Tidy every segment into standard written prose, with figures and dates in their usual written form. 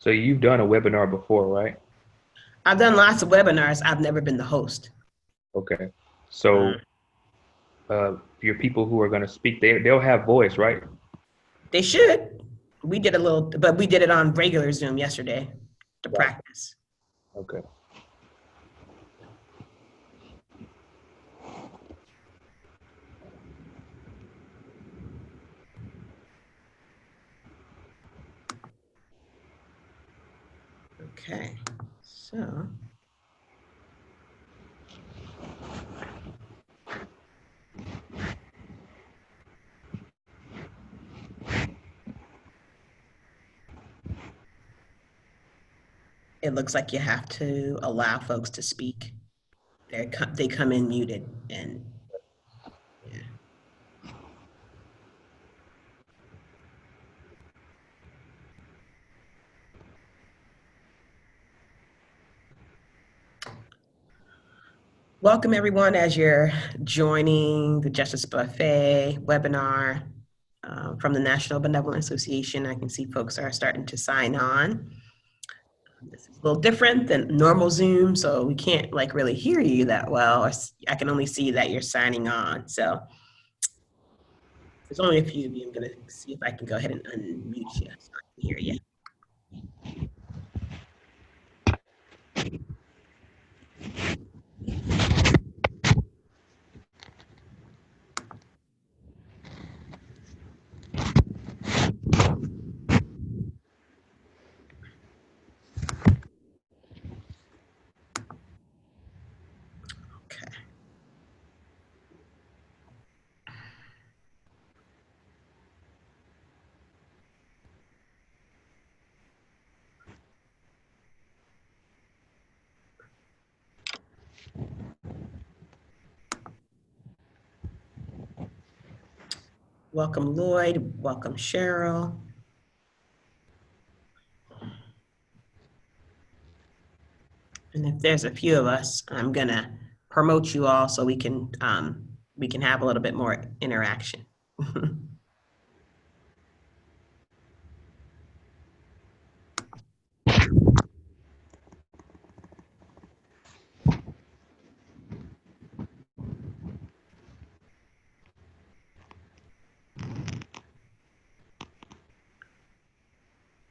So you've done a webinar before, right? I've done lots of webinars. I've never been the host. Okay. Mm. So your people who are going to speak, they'll have voice, right? They should. We did a little, but we did it on regular Zoom yesterday to Right. practice. Okay. Okay. So it looks like you have to allow folks to speak. They come in muted and yeah. Welcome everyone as you're joining the Justice Buffet webinar from the National Benevolent Association. I can see folks are starting to sign on. This is a little different than normal Zoom, so we can't like really hear you that well. I can only see that you're signing on. So there's only a few of you. I'm gonna see if I can go ahead and unmute you so I can hear you. Okay. Welcome Lloyd, welcome Cheryl. And if there's a few of us, I'm gonna promote you all so we can have a little bit more interaction.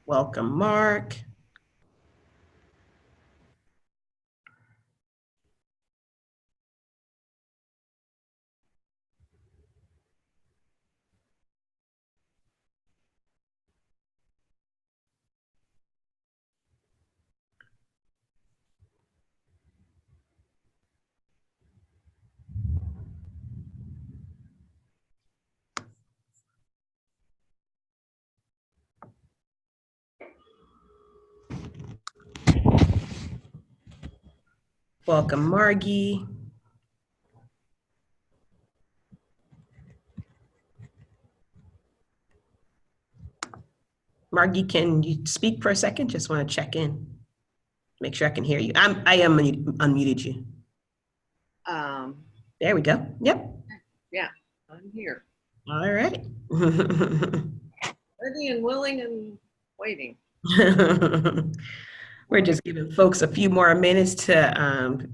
Welcome Mark. Welcome Margie. Margie, can you speak for a second? Just want to check in. Make sure I can hear you. I am unmuted you. Um, There we go. Yep. yeah, I'm here. All right. Ready and willing and waiting. We're just giving folks a few more minutes to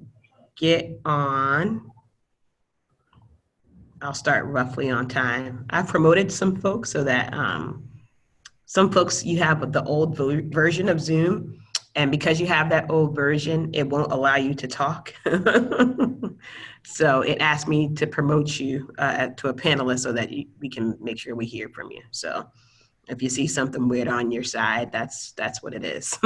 get on. I'll start roughly on time. I've promoted some folks so that some folks, you have the old version of Zoom, and because you have that old version, it won't allow you to talk. So it asked me to promote you to a panelist so that we can make sure we hear from you. So if you see something weird on your side, that's what it is.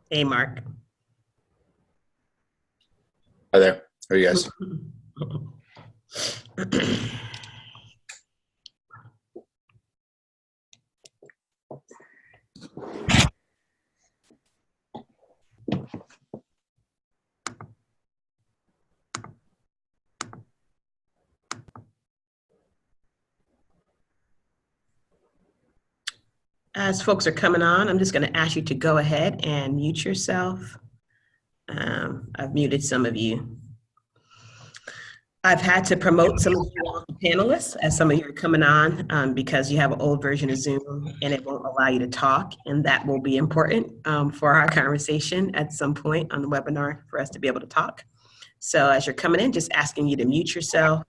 Hey, Mark. Hi there. How are you guys? As folks are coming on, I'm just going to ask you to go ahead and mute yourself. I've muted some of you. I've had to promote some of you panelists as some of you are coming on because you have an old version of Zoom and it won't allow you to talk, and that will be important for our conversation at some point on the webinar for us to be able to talk. So as you're coming in, just asking you to mute yourself.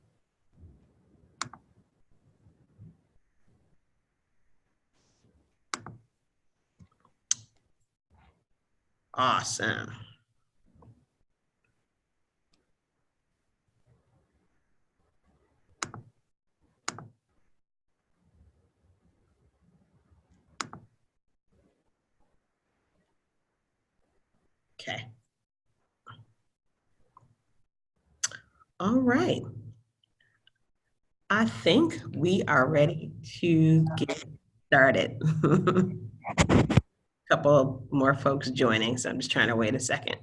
Awesome. Okay. All right. I think we are ready to get started. Couple more folks joining, so I'm just trying to wait a second.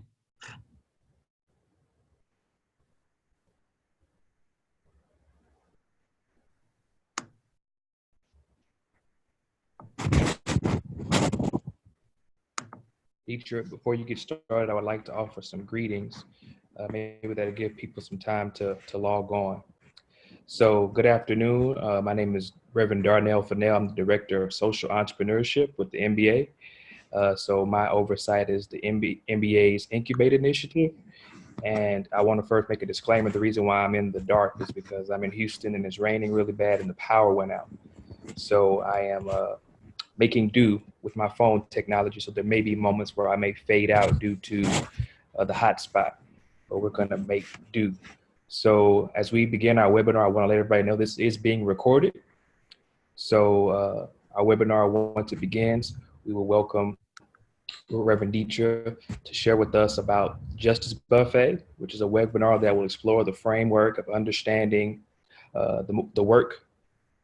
Teacher, before you get started, I would like to offer some greetings. Maybe that'll give people some time to log on. So good afternoon. My name is Reverend Darnell Fennell. I'm the Director of Social Entrepreneurship with the MBA. So my oversight is the MBA's Incubate Initiative. And I want to first make a disclaimer. The reason why I'm in the dark is because I'm in Houston and it's raining really bad and the power went out. So I am making do with my phone technology. So there may be moments where I may fade out due to the hotspot, but we're going to make do. So as we begin our webinar, I want to let everybody know this is being recorded. So our webinar, once it begins, we will welcome Reverend Dietra to share with us about Justice Buffet, which is a webinar that will explore the framework of understanding the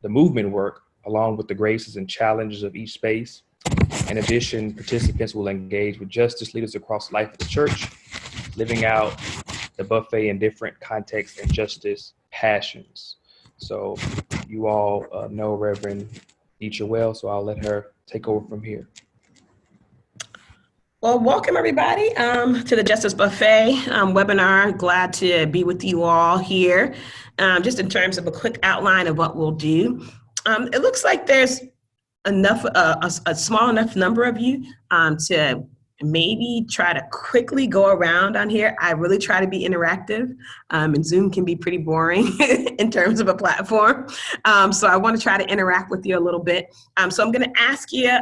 movement work, along with the graces and challenges of each space. In addition, participants will engage with justice leaders across the life of the church, living out the buffet in different contexts and justice passions. So you all know Reverend Dietra well, so I'll let her take over from here. Well, welcome everybody to the Justice Buffet webinar. Glad to be with you all here. Just in terms of a quick outline of what we'll do. It looks like there's enough, a small enough number of you to maybe try to quickly go around on here. I really try to be interactive, and Zoom can be pretty boring in terms of a platform. So I want to try to interact with you a little bit. So I'm going to ask you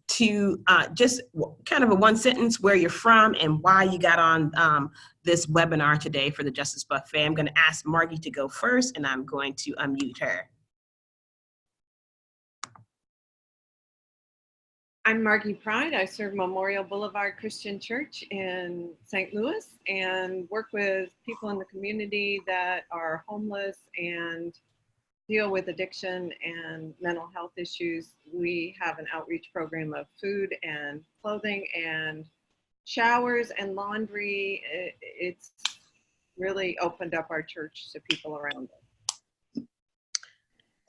to just kind of a one sentence where you're from and why you got on this webinar today for the Justice Buffet. I'm going to ask Margie to go first, and I'm going to unmute her. I'm Margie Pride. I serve Memorial Boulevard Christian Church in St. Louis and work with people in the community that are homeless and deal with addiction and mental health issues. We have an outreach program of food and clothing and showers and laundry. It's really opened up our church to people around us.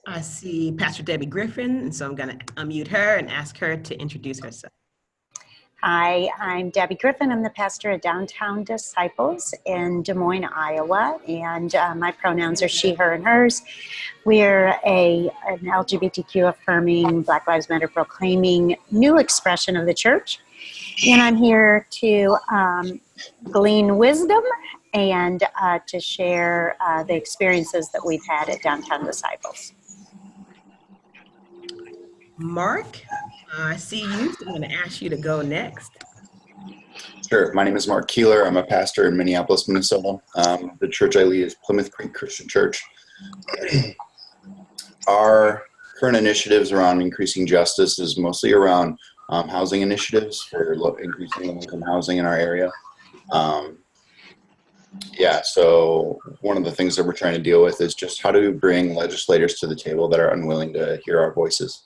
I see Pastor Debbie Griffin, and so I'm going to unmute her and ask her to introduce herself. Hi, I'm Debbie Griffin. I'm the pastor of Downtown Disciples in Des Moines, Iowa, and my pronouns are she, her, and hers. We're an LGBTQ affirming, Black Lives Matter proclaiming new expression of the church, and I'm here to glean wisdom and to share the experiences that we've had at Downtown Disciples. Mark, I see you, so I'm going to ask you to go next. Sure. My name is Mark Keeler. I'm a pastor in Minneapolis, Minnesota. The church I lead is Plymouth Creek Christian Church. Our current initiatives around increasing justice is mostly around housing initiatives for increasing low-income housing in our area. So one of the things that we're trying to deal with is just how do we bring legislators to the table that are unwilling to hear our voices.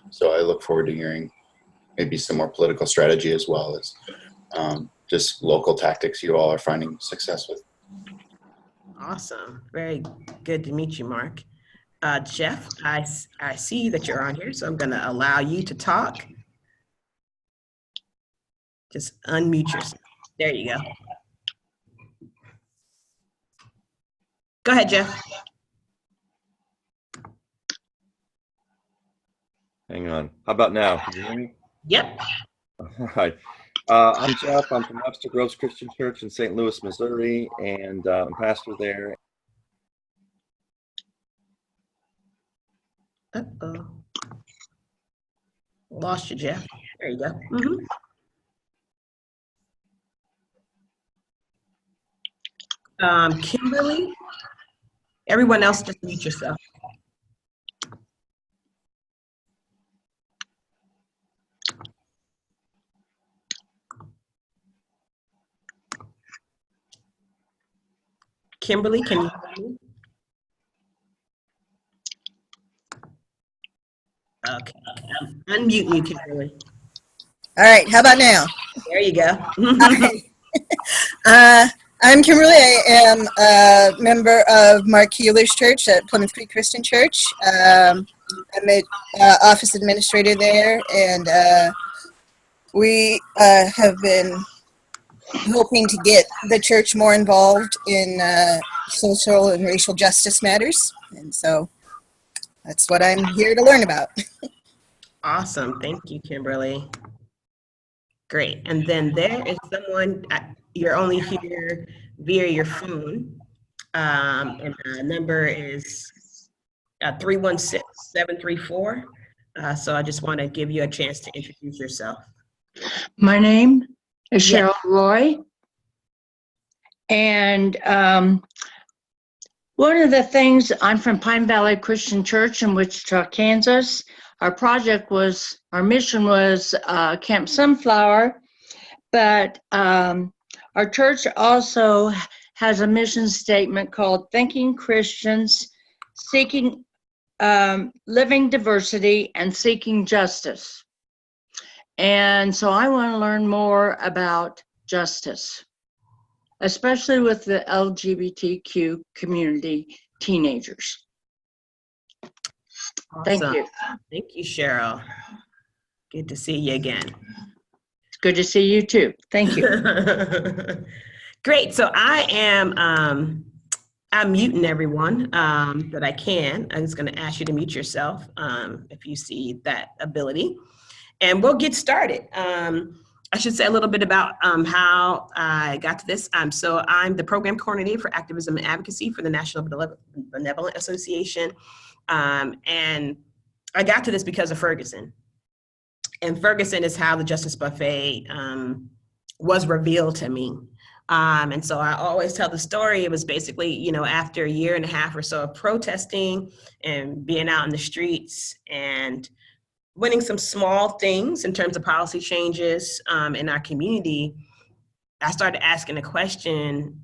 So I look forward to hearing maybe some more political strategy as well as just local tactics you all are finding success with. Awesome. Very good to meet you, Mark. Jeff, I see that you're on here, so I'm going to allow you to talk. Just unmute yourself. There you go. Go ahead, Jeff. Hang on. How about now? Can you hear me? Yep. All right. I'm Jeff. I'm from Webster Groves Christian Church in St. Louis, Missouri, and I'm pastor there. Uh-oh. Lost you, Jeff. There you go. Kimberly, everyone else just mute yourself. Kimberly, can you hear me? Okay, unmute you, Kimberly. All right, how about now? There you go. I'm Kimberly. I am a member of Mark Keeler's church at Plymouth Creek Christian Church. I'm an office administrator there, and we have been hoping to get the church more involved in social and racial justice matters, and so that's what I'm here to learn about. Awesome. Thank you, Kimberly. Great. And then there is someone, you're only here via your phone, and the number is 316-734. So I just want to give you a chance to introduce yourself. My name is Yes. Cheryl Roy. And one of the things, I'm from Pine Valley Christian Church in Wichita, Kansas. Our mission was Camp Sunflower, but our church also has a mission statement called Thinking Christians, Seeking, Living Diversity, and Seeking Justice. And so I want to learn more about justice, especially with the LGBTQ community teenagers. Thank Awesome. you. Thank you, Cheryl. Good to see you again. It's good to see you too. Thank you. Great. So I'm muting everyone that I can. I'm just going to ask you to mute yourself if you see that ability. And we'll get started. I should say a little bit about how I got to this. So I'm the program coordinator for activism and advocacy for the National Benevolent Association. And I got to this because of Ferguson. And Ferguson is how the Justice Buffet was revealed to me. And so I always tell the story. It was basically, after a year and a half or so of protesting and being out in the streets and winning some small things in terms of policy changes in our community, I started asking the question,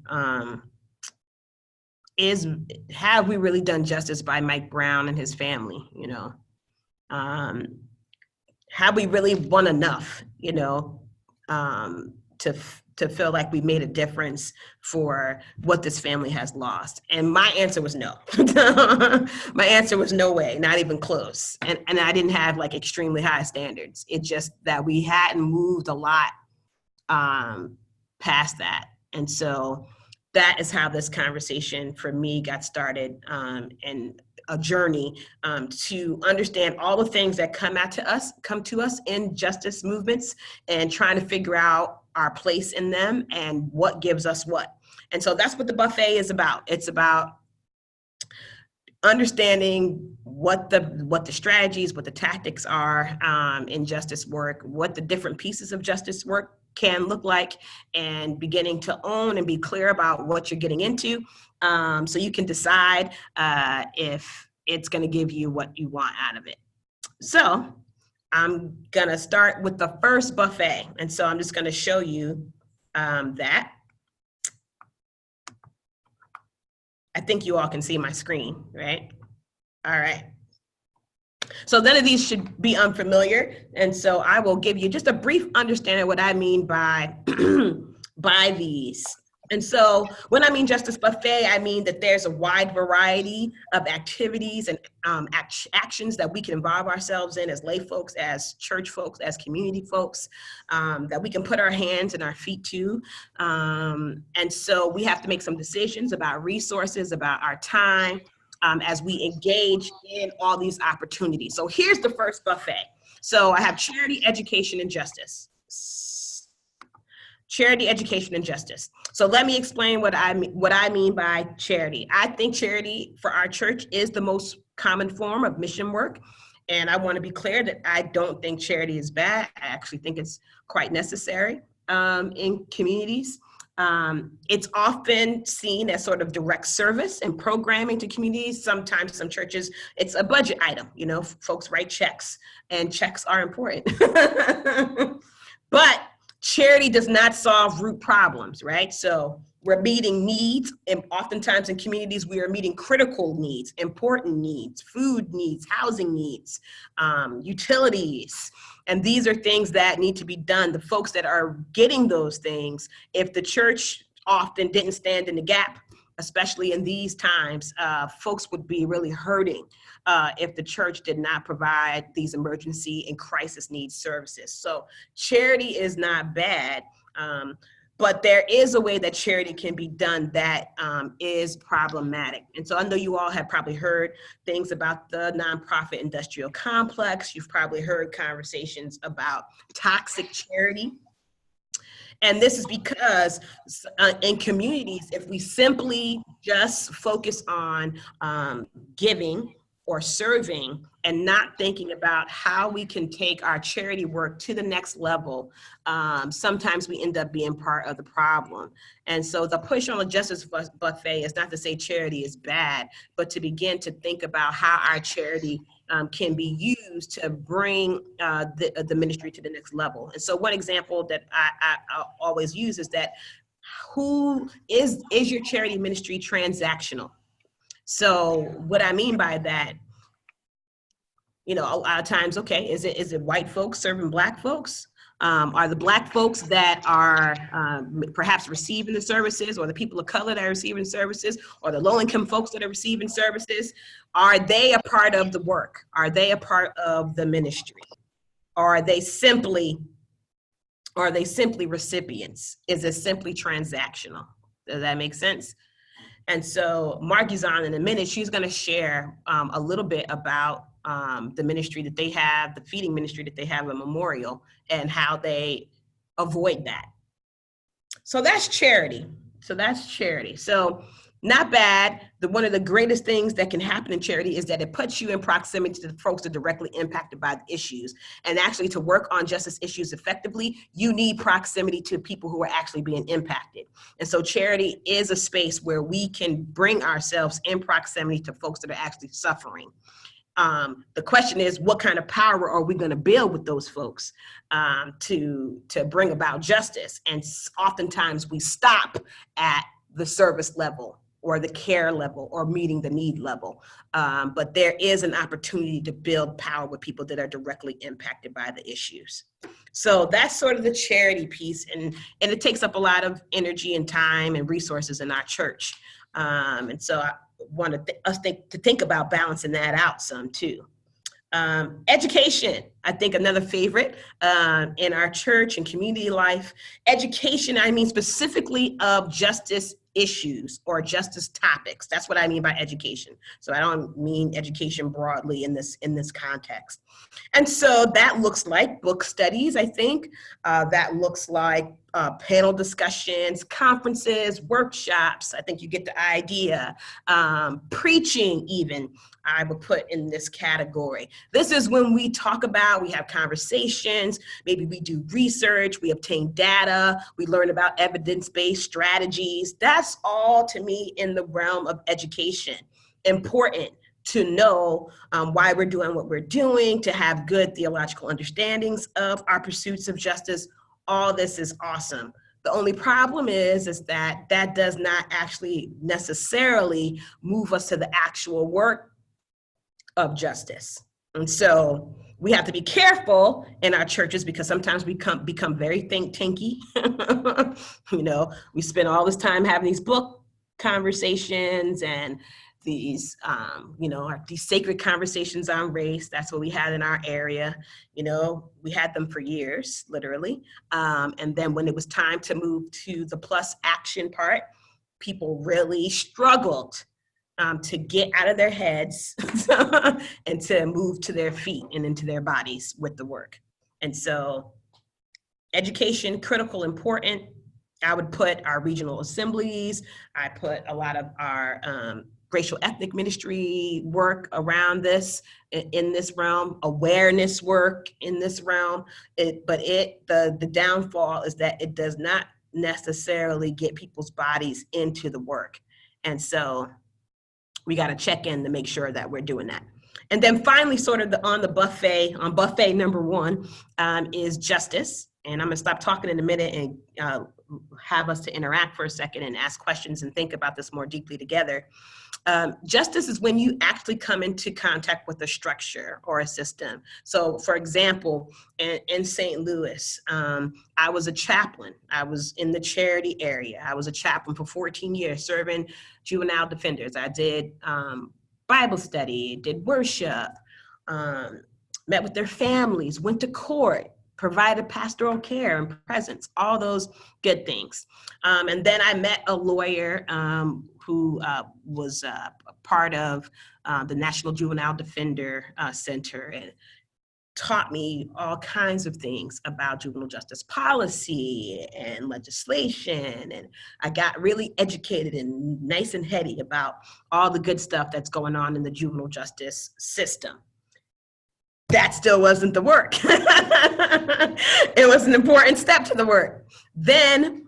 have we really done justice by Mike Brown and his family? Have we really won enough, to feel like we made a difference for what this family has lost? And my answer was no. My answer was no way, not even close. And I didn't have like extremely high standards. It's just that we hadn't moved a lot past that. And so that is how this conversation for me got started, and a journey to understand all the things that come to us in justice movements, and trying to figure out our place in them and what gives us what. And so that's what the buffet is about. It's about understanding what the strategies, what the tactics are in justice work, what the different pieces of justice work can look like, and beginning to own and be clear about what you're getting into, so you can decide if it's going to give you what you want out of it. So I'm going to start with the first buffet. And so I'm just going to show you that. I think you all can see my screen, right? All right. So none of these should be unfamiliar. And so I will give you just a brief understanding of what I mean by by these. And so when I mean Justice Buffet, I mean that there's a wide variety of activities and actions that we can involve ourselves in as lay folks, as church folks, as community folks, that we can put our hands and our feet to. And so we have to make some decisions about resources, about our time, as we engage in all these opportunities. So here's the first buffet. So I have charity, education, and justice. Charity, education, and justice. So let me explain what I mean by charity. I think charity for our church is the most common form of mission work. And I want to be clear that I don't think charity is bad. I actually think it's quite necessary in communities. It's often seen as sort of direct service and programming to communities. Sometimes some churches, it's a budget item. You know, folks write checks, and checks are important. But charity does not solve root problems, right? So we're meeting needs, and oftentimes in communities, we are meeting critical needs, important needs, food needs, housing needs, utilities. And these are things that need to be done. The folks that are getting those things, if the church often didn't stand in the gap, especially in these times, folks would be really hurting if the church did not provide these emergency and crisis needs services. So charity is not bad, but there is a way that charity can be done that is problematic. And so I know you all have probably heard things about the nonprofit industrial complex. You've probably heard conversations about toxic charity. And this is because in communities, if we simply just focus on giving or serving and not thinking about how we can take our charity work to the next level, sometimes we end up being part of the problem. And so the push on the Justice Buffet is not to say charity is bad, but to begin to think about how our charity can be used to bring the ministry to the next level. And so one example that I always use is that is your charity ministry transactional? So what I mean by that, you know, a lot of times, okay, is it white folks serving Black folks? Are the Black folks that are perhaps receiving the services, or the people of color that are receiving services, or the low-income folks that are receiving services, are they a part of the work? Are they a part of the ministry? Or are they simply recipients? Is it simply transactional? Does that make sense? And so Marky's on in a minute. She's going to share a little bit about the ministry that they have, the feeding ministry that they have at Memorial, and how they avoid that. So that's charity. So not bad. One of the greatest things that can happen in charity is that it puts you in proximity to the folks that are directly impacted by the issues. And actually, to work on justice issues effectively, you need proximity to people who are actually being impacted. And so charity is a space where we can bring ourselves in proximity to folks that are actually suffering. The question is, what kind of power are we going to build with those folks to bring about justice? And oftentimes we stop at the service level or the care level or meeting the need level. But there is an opportunity to build power with people that are directly impacted by the issues. So that's sort of the charity piece. And it takes up a lot of energy and time and resources in our church. And so I want us to think about balancing that out some too. Education, I think another favorite in our church and community life. Education, I mean specifically of justice issues or justice topics. That's what I mean by education. So I don't mean education broadly in this context. And so that looks like book studies, I think. That looks like panel discussions, conferences, workshops. I think you get the idea. Preaching even, I would put in this category. This is when we talk about, we have conversations, maybe we do research, we obtain data, we learn about evidence-based strategies. That's all to me in the realm of education. Important to know why we're doing what we're doing, to have good theological understandings of our pursuits of justice. All this is awesome. The only problem is that that does not actually necessarily move us to the actual work of justice. And so we have to be careful in our churches because sometimes we become very think tanky. You know, we spend all this time having these book conversations and these, you know, these sacred conversations on race. That's what we had in our area. You know, we had them for years, literally. And then when it was time to move to the plus action part, people really struggled to get out of their heads and to move to their feet and into their bodies with the work. And so education, critical, important. I would put our regional assemblies, I put a lot of our racial ethnic ministry work around this, in this realm, awareness work in this realm. But the downfall is that it does not necessarily get people's bodies into the work. And so we got to check in to make sure that we're doing that. And then finally, sort of on buffet number one is justice. And I'm gonna stop talking in a minute and have us to interact for a second and ask questions and think about this more deeply together. Justice is when you actually come into contact with a structure or a system. So for example, in St. Louis, I was a chaplain. I was in the charity area. I was a chaplain for 14 years serving juvenile defenders. I did Bible study, did worship, met with their families, went to court, provided pastoral care and presence, all those good things. And then I met a lawyer who was part of the National Juvenile Defender Center and taught me all kinds of things about juvenile justice policy and legislation. And I got really educated and nice and heady about all the good stuff that's going on in the juvenile justice system. That still wasn't the work. It was an important step to the work. Then,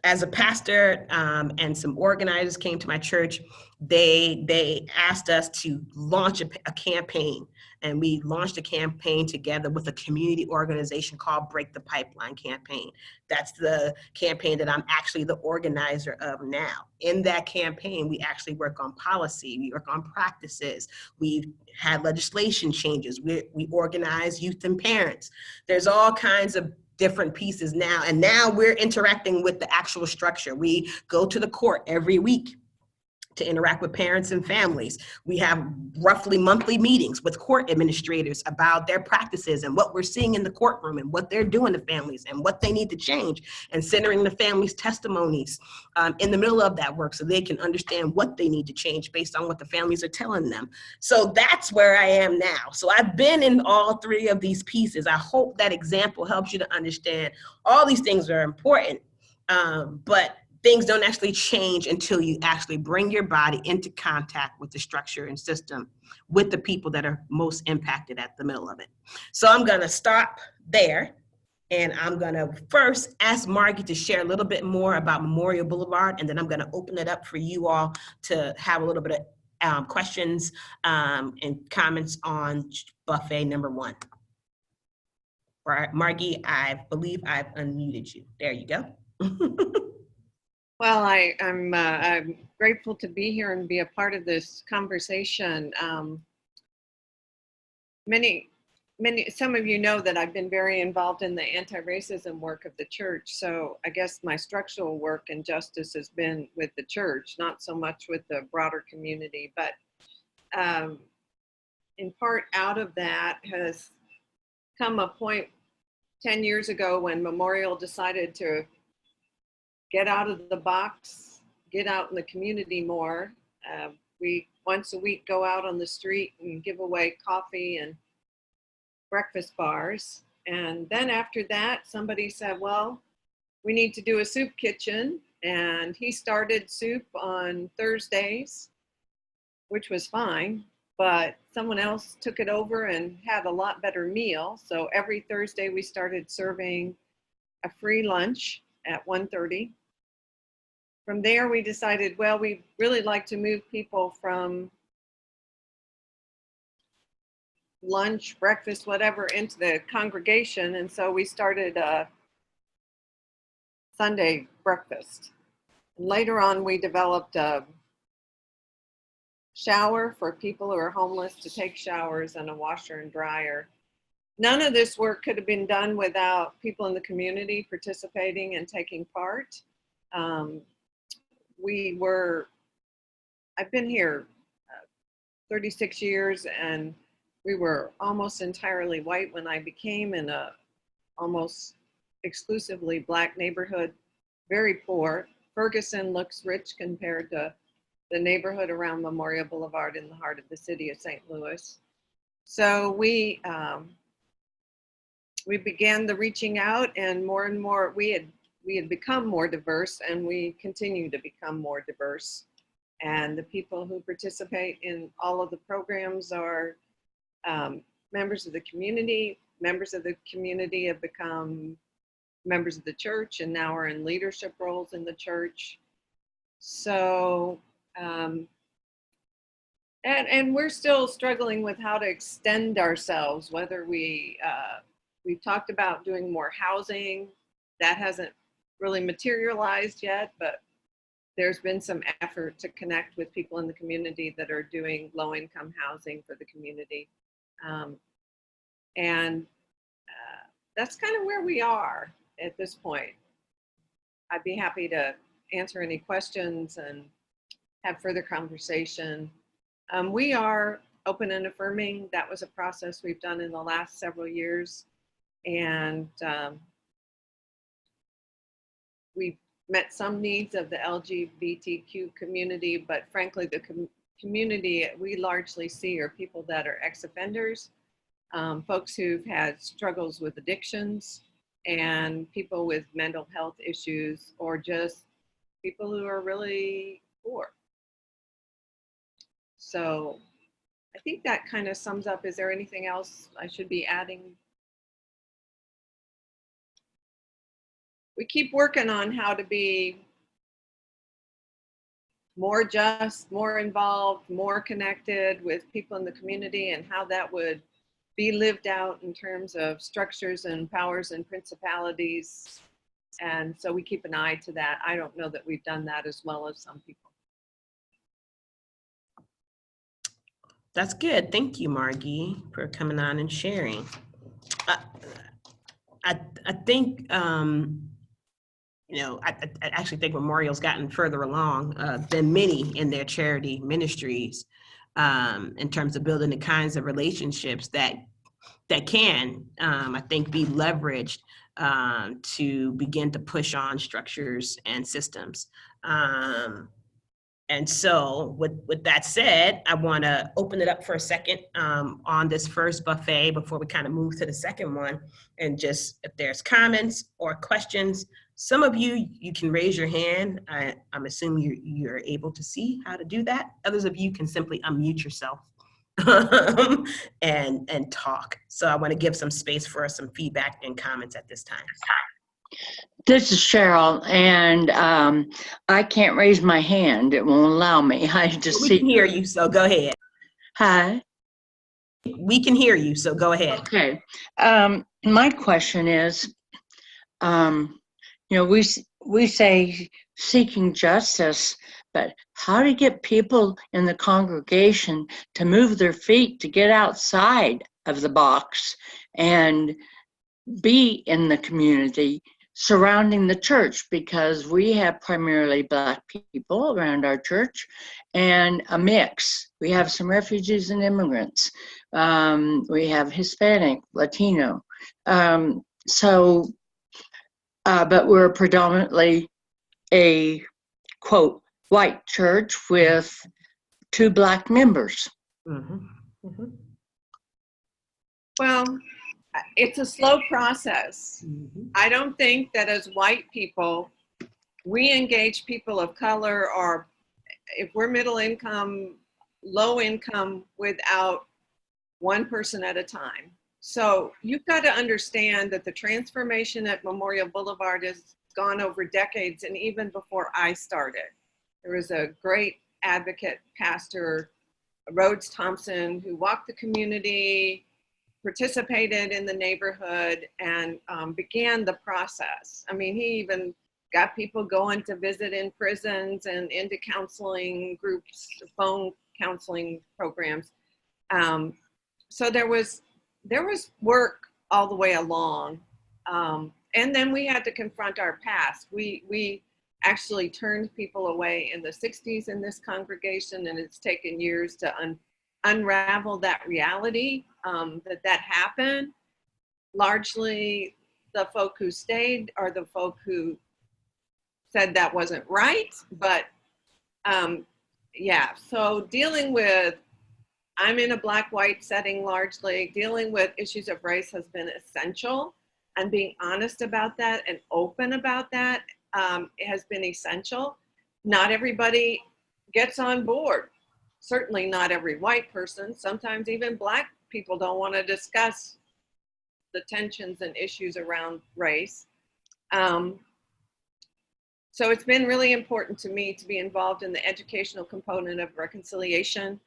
as a pastor and some organizers came to my church, they asked us to launch a campaign. And we launched a campaign together with a community organization called Break the Pipeline Campaign. That's the campaign that I'm actually the organizer of now. In that campaign, we actually work on policy, we work on practices, we've had legislation changes, we organize youth and parents. There's all kinds of different pieces now, and now we're interacting with the actual structure. We go to the court every week to interact with parents and families. We have roughly monthly meetings with court administrators about their practices and what we're seeing in the courtroom and what they're doing to families and what they need to change, and centering the families' testimonies in the middle of that work so they can understand what they need to change based on what the families are telling them. So that's where I am now. So I've been in all three of these pieces. I hope that example helps you to understand all these things are important, but things don't actually change until you actually bring your body into contact with the structure and system, with the people that are most impacted at the middle of it. So I'm gonna stop there, and I'm gonna first ask Margie to share a little bit more about Memorial Boulevard, and then I'm gonna open it up for you all to have a little bit of questions and comments on buffet number one. All right, Margie, I believe I've unmuted you. There you go. Well, I'm grateful to be here and be a part of this conversation. Some of you know that I've been very involved in the anti-racism work of the church. So I guess my structural work and justice has been with the church, not so much with the broader community. But in part out of that has come a point 10 years ago when Memorial decided to get out of the box, get out in the community more. We once a week go out on the street and give away coffee and breakfast bars. And then after that, somebody said, well, we need to do a soup kitchen. And he started soup on Thursdays, which was fine, but someone else took it over and had a lot better meal. So every Thursday we started serving a free lunch at 1:30. From there, we decided, well, we'd really like to move people from lunch, breakfast, whatever, into the congregation. And so we started a Sunday breakfast. And later on, we developed a shower for people who are homeless to take showers, and a washer and dryer. None of this work could have been done without people in the community participating and taking part. I've been here 36 years, and we were almost entirely white when I became in a almost exclusively Black neighborhood, very poor. Ferguson looks rich compared to the neighborhood around Memorial Boulevard in the heart of the city of St. Louis. So we began the reaching out, and more, we had become more diverse, and we continue to become more diverse. And the people who participate in all of the programs are members of the community. Members of the community have become members of the church, and now are in leadership roles in the church. So, and we're still struggling with how to extend ourselves, whether we've talked about doing more housing. That hasn't really materialized yet, but there's been some effort to connect with people in the community that are doing low-income housing for the community. And that's kind of where we are at this point. I'd be happy to answer any questions and have further conversation. We are open and affirming. That was a process we've done in the last several years. And we've met some needs of the LGBTQ community, but frankly, the community we largely see are people that are ex-offenders, folks who've had struggles with addictions, and people with mental health issues, or just people who are really poor. So I think that kind of sums up. Is there anything else I should be adding? We keep working on how to be more just, more involved, more connected with people in the community, and how that would be lived out in terms of structures and powers and principalities. And so we keep an eye to that. I don't know that we've done that as well as some people. That's good. Thank you, Margie, for coming on and sharing. I think, you know, I actually think Memorial's gotten further along than many in their charity ministries in terms of building the kinds of relationships that can, I think, be leveraged to begin to push on structures and systems. And so with that said, I want to open it up for a second on this first buffet before we kind of move to the second one. And just if there's comments or questions, some of you can raise your hand. I'm assuming you're able to see how to do that. Others of you can simply unmute yourself and talk. So I want to give some space for some feedback and comments at this time. This is Cheryl, and I can't raise my hand. It won't allow me. I just We can hear you, so go ahead. Hi. We can hear you, so go ahead. Okay. My question is, you know, we say seeking justice, but how to get people in the congregation to move their feet, to get outside of the box and be in the community surrounding the church, because we have primarily Black people around our church and a mix. We have some refugees and immigrants. We have Hispanic, Latino. But we're predominantly a, quote, white church with 2 Black members. Mm-hmm. Mm-hmm. Well, it's a slow process. Mm-hmm. I don't think that as white people, we engage people of color, or if we're middle income, low income, without one person at a time. So you've got to understand that the transformation at Memorial Boulevard has gone over decades, and even before I started. There was a great advocate, Pastor Rhodes Thompson, who walked the community, participated in the neighborhood, and began the process. I mean, he even got people going to visit in prisons and into counseling groups, phone counseling programs. So there was work all the way along. And then we had to confront our past. We actually turned people away in the 60s in this congregation, and it's taken years to unravel that reality, that happened. Largely the folk who stayed are the folk who said that wasn't right. But yeah, so dealing with, I'm in a black-white setting largely, dealing with issues of race has been essential, and being honest about that and open about that has been essential. Not everybody gets on board. Certainly not every white person. Sometimes even black people don't want to discuss the tensions and issues around race. So it's been really important to me to be involved in the educational component of reconciliation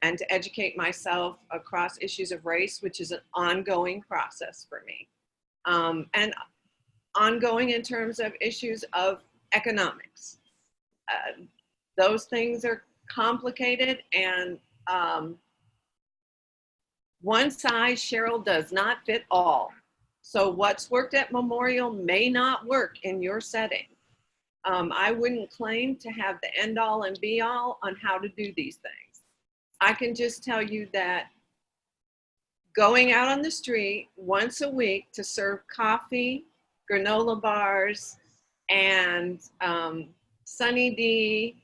and to educate myself across issues of race, which is an ongoing process for me. And ongoing in terms of issues of economics. Those things are complicated, and one size, Cheryl, does not fit all. So what's worked at Memorial may not work in your setting. I wouldn't claim to have the end all and be all on how to do these things. I can just tell you that going out on the street once a week to serve coffee, granola bars, and Sunny D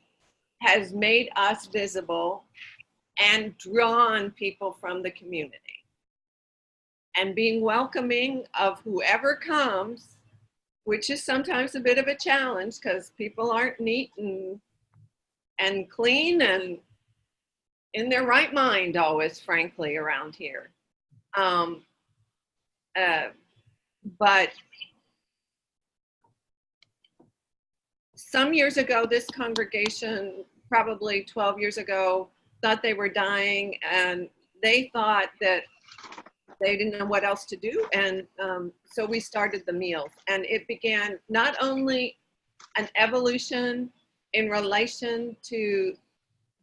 has made us visible and drawn people from the community. And being welcoming of whoever comes, which is sometimes a bit of a challenge because people aren't neat and clean and in their right mind always, frankly, around here. But some years ago, this congregation, probably 12 years ago, thought they were dying, and they thought that they didn't know what else to do. And so we started the meals, and it began not only an evolution in relation to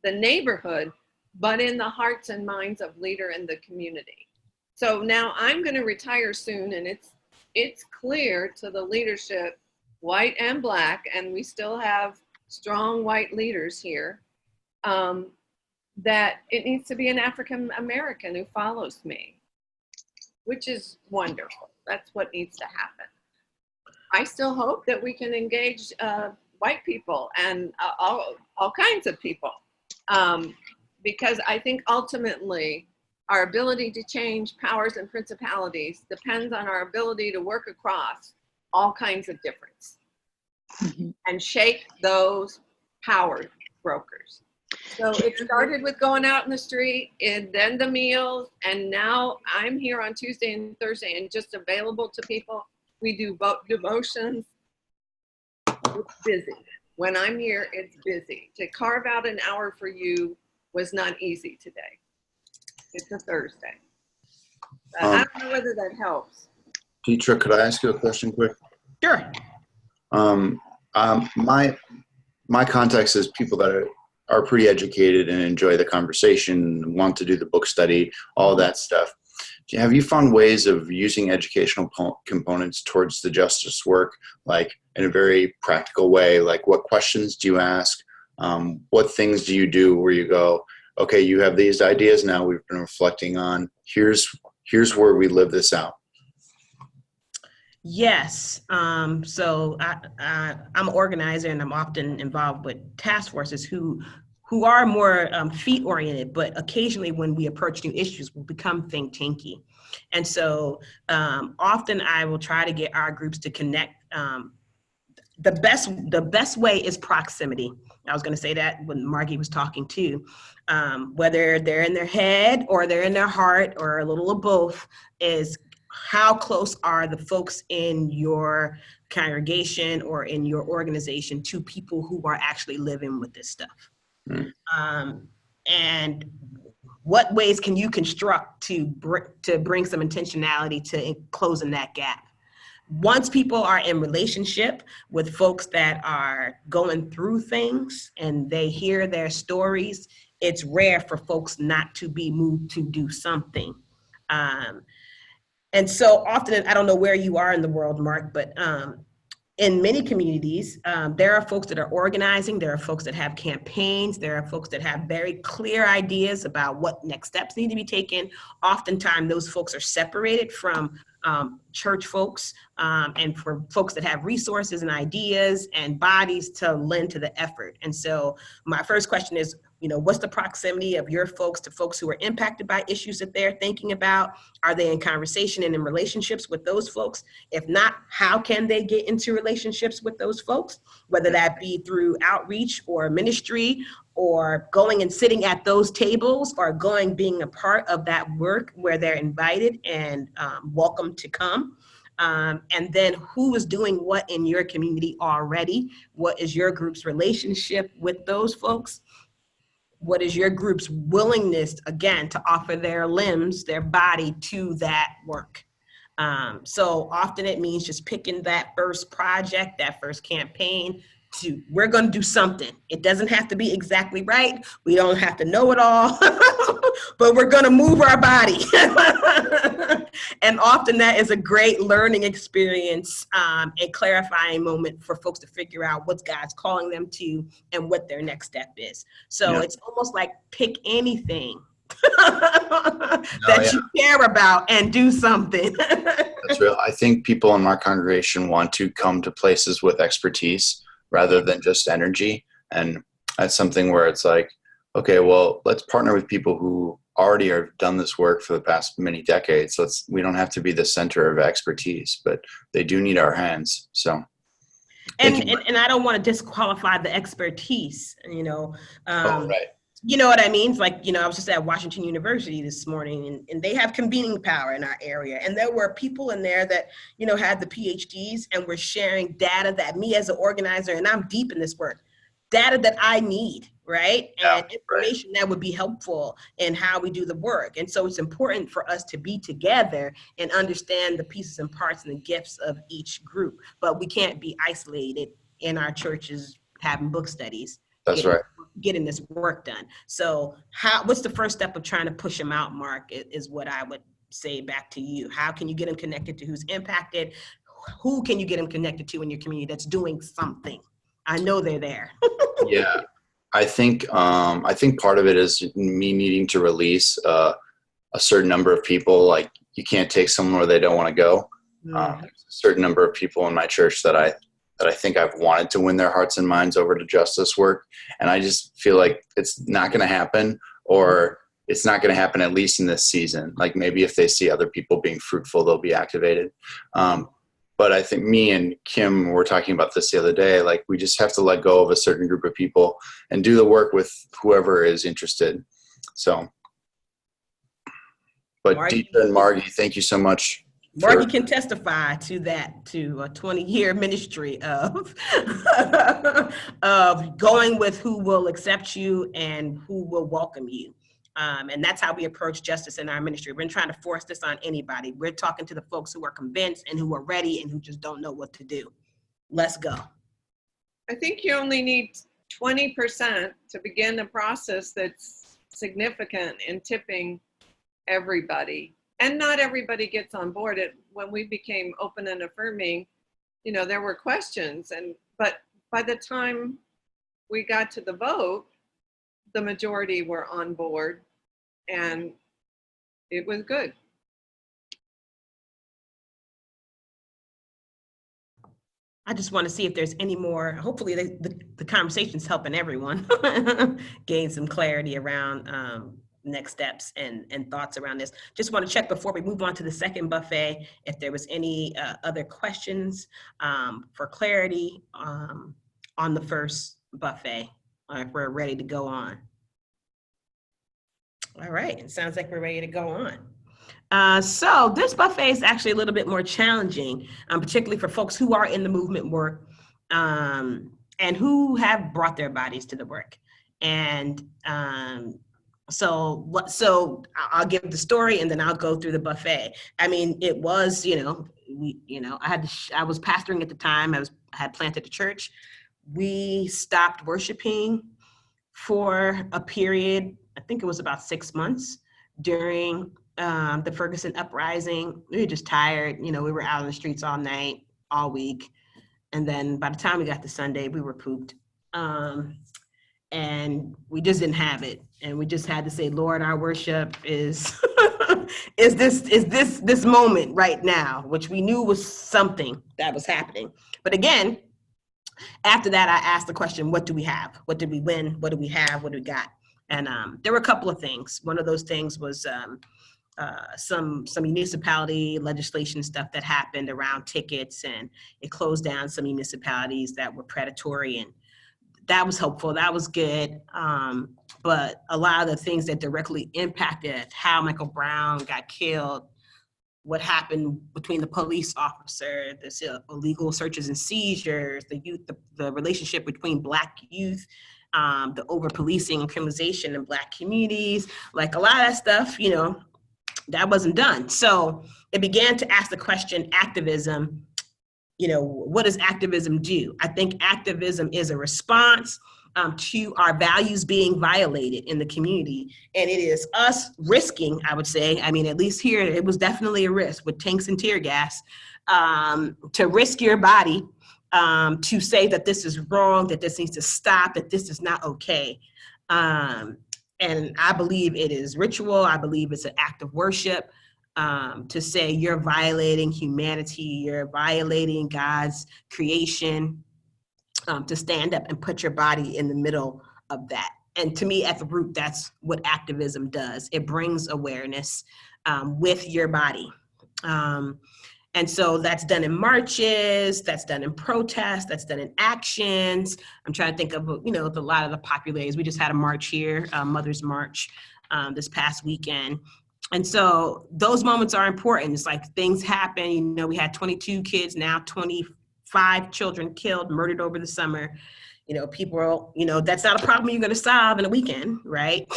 the neighborhood, but in the hearts and minds of leader in the community. So now I'm going to retire soon, and it's clear to the leadership, white and black, and we still have strong white leaders here, that it needs to be an African American who follows me, which is wonderful. That's what needs to happen. I still hope that we can engage white people and all kinds of people, because I think ultimately our ability to change powers and principalities depends on our ability to work across all kinds of difference and shake those power brokers. So it started with going out in the street, and then the meals, and now I'm here on Tuesday and Thursday and just available to people. We do devotions. It's busy. When I'm here, it's busy. To carve out an hour for you was not easy today. It's a Thursday. I don't know whether that helps. Deetra, could I ask you a question quick? Sure. My context is people that are pretty educated and enjoy the conversation, want to do the book study, all that stuff. Have you found ways of using educational components towards the justice work, like in a very practical way? Like, what questions do you ask? What things do you do where you go, okay, you have these ideas now we've been reflecting on, here's where we live this out? Yes. So I'm an organizer, and I'm often involved with task forces who are more feet oriented, but occasionally when we approach new issues, we'll become think tanky. And so often I will try to get our groups to connect. The best way is proximity. I was going to say that when Margie was talking too. Whether they're in their head or they're in their heart or a little of both, is how close are the folks in your congregation or in your organization to people who are actually living with this stuff? And what ways can you construct to bring some intentionality to closing that gap? Once people are in relationship with folks that are going through things and they hear their stories, it's rare for folks not to be moved to do something. And so often, I don't know where you are in the world, Mark, but in many communities, there are folks that are organizing, there are folks that have campaigns, there are folks that have very clear ideas about what next steps need to be taken. Oftentimes, those folks are separated from church folks and for folks that have resources and ideas and bodies to lend to the effort. And so my first question is, what's the proximity of your folks to folks who are impacted by issues that they're thinking about? Are they in conversation and in relationships with those folks? If not, how can they get into relationships with those folks, whether that be through outreach or ministry, or going and sitting at those tables, or being a part of that work where they're invited and welcome to come. And then who is doing what in your community already? What is your group's relationship with those folks? What is your group's willingness, again, to offer their limbs, their body to that work? So often it means just picking that first project, that first campaign, we're going to do something. It doesn't have to be exactly right. We don't have to know it all, but we're going to move our body. And often that is a great learning experience, a clarifying moment for folks to figure out what God's calling them to and what their next step is. So It's almost like pick anything that you care about and do something. That's real. I think people in our congregation want to come to places with expertise rather than just energy. And that's something where it's like, okay, well, let's partner with people who already have done this work for the past many decades. We don't have to be the center of expertise, but they do need our hands. So. And I don't want to disqualify the expertise, Right. You know what I mean? It's like, I was just at Washington University this morning, and they have convening power in our area. And there were people in there that, had the PhDs and were sharing data that me as an organizer, and I'm deep in this work, data that I need, right? And information that would be helpful in how we do the work. And so it's important for us to be together and understand the pieces and parts and the gifts of each group. But we can't be isolated in our churches having book studies. That's right. Getting this work done. So what's the first step of trying to push them out, Mark, is what I would say back to you. How can you get them connected to who's impacted? Who can you get them connected to in your community that's doing something? I know they're there. Yeah. I think part of it is me needing to release a certain number of people. Like, you can't take someone where they don't want to go. There's a certain number of people in my church that I think I've wanted to win their hearts and minds over to justice work. And I just feel like it's not going to happen, or it's not going to happen at least in this season. Like, maybe if they see other people being fruitful, they'll be activated. But I think me and Kim were talking about this the other day. Like, we just have to let go of a certain group of people and do the work with whoever is interested. So, but Deepa and Margie, thank you so much. Margie can testify to that, to a 20-year ministry of going with who will accept you and who will welcome you. And that's how we approach justice in our ministry. We're not trying to force this on anybody. We're talking to the folks who are convinced and who are ready and who just don't know what to do. Let's go. I think you only need 20% to begin a process that's significant in tipping everybody. And not everybody gets on board. When we became open and affirming, there were questions. But by the time we got to the vote, the majority were on board, and it was good. I just want to see if there's any more. Hopefully the conversation's helping everyone gain some clarity around next steps and thoughts around this. Just want to check before we move on to the second buffet, if there was any other questions for clarity on the first buffet, or if we're ready to go on. All right, it sounds like we're ready to go on. So this buffet is actually a little bit more challenging, particularly for folks who are in the movement work and who have brought their bodies to the work. And so I'll give the story and then I'll go through the buffet. I mean, it was, I was pastoring at the time. I had planted a church. We stopped worshiping for a period, I think it was about 6 months during the Ferguson uprising. We were just tired. We were out on the streets all night, all week. And then by the time we got to Sunday, we were pooped. And we just didn't have it. And we just had to say, Lord, our worship is is this moment right now, which we knew was something that was happening. But again, after that, I asked the question, what do we have? What did we win? What do we have? What do we got? And there were a couple of things. One of those things was some municipality legislation stuff that happened around tickets, and it closed down some municipalities that were predatory, and that was helpful. That was good. But a lot of the things that directly impacted how Michael Brown got killed, what happened between the police officer, the illegal searches and seizures, the youth, the relationship between Black youth, the over-policing and criminalization in Black communities, like a lot of that stuff, that wasn't done. So it began to ask the question, activism, what does activism do? I think activism is a response to our values being violated in the community. And it is us risking, I would say, at least here, it was definitely a risk with tanks and tear gas, to risk your body, to say that this is wrong, that this needs to stop, that this is not okay. And I believe it is ritual. I believe it's an act of worship. To say you're violating humanity, you're violating God's creation, to stand up and put your body in the middle of that. And to me, at the root, that's what activism does. It brings awareness with your body. And so that's done in marches, that's done in protests, that's done in actions. I'm trying to think of, a lot of the popular areas. We just had a march here, Mother's March, this past weekend. And so those moments are important. It's like things happen, we had 22 kids, now 25 children killed, murdered over the summer. People, that's not a problem you're going to solve in a weekend, right?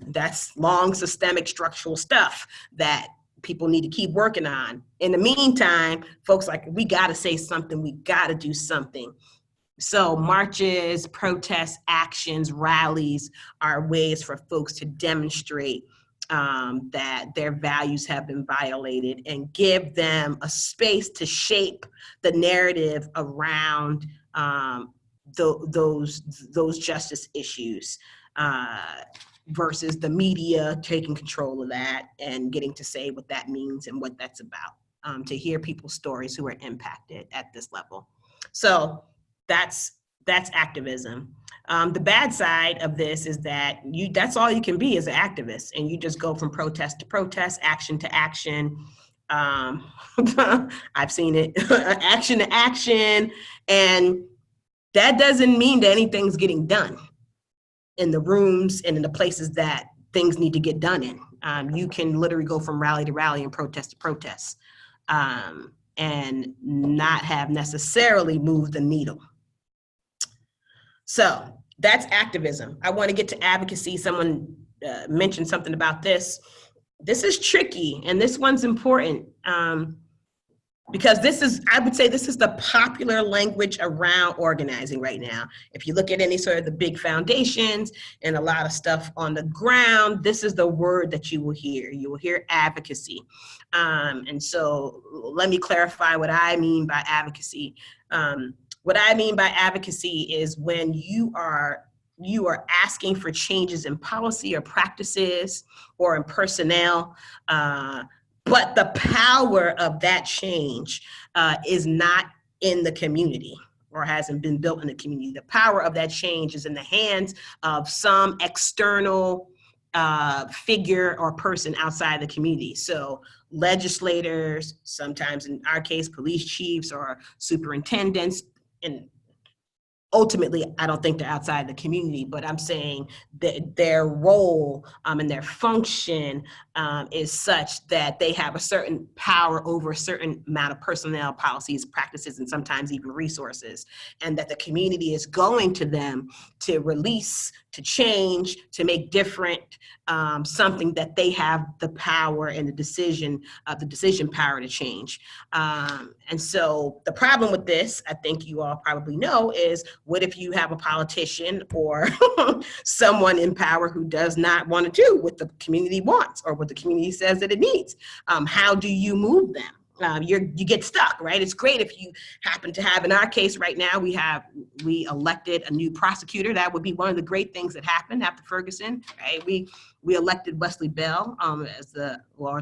That's long systemic structural stuff that people need to keep working on. In the meantime, folks, we got to say something, we got to do something. So marches, protests, actions, rallies are ways for folks to demonstrate that their values have been violated and give them a space to shape the narrative around those justice issues, versus the media taking control of that and getting to say what that means and what that's about, to hear people's stories who are impacted at this level. So that's activism. The bad side of this is that that's all you can be as an activist, and you just go from protest to protest, action to action. I've seen it, action to action, and that doesn't mean that anything's getting done in the rooms and in the places that things need to get done in. You can literally go from rally to rally and protest to protest, and not have necessarily moved the needle. So that's activism. I want to get to advocacy. Someone mentioned something about this. This is tricky, and this one's important, because I would say this is the popular language around organizing right now. If you look at any sort of the big foundations and a lot of stuff on the ground, this is the word that you will hear. You will hear advocacy. And so let me clarify what I mean by advocacy. What I mean by advocacy is when you are asking for changes in policy or practices or in personnel, but the power of that change is not in the community or hasn't been built in the community. The power of that change is in the hands of some external figure or person outside the community. So legislators, sometimes in our case, police chiefs or superintendents, and ultimately, I don't think they're outside the community, but I'm saying that their role and their function is such that they have a certain power over a certain amount of personnel, policies, practices, and sometimes even resources, and that the community is going to them to release, to change, to make different, something that they have the power and the decision power to change. And so the problem with this, I think you all probably know, is What if you have a politician or someone in power who does not want to do what the community wants or what the community says that it needs? How do you move them? You get stuck, right? It's great if you happen to have, in our case right now, we elected a new prosecutor. That would be one of the great things that happened after Ferguson, right? We elected Wesley Bell as the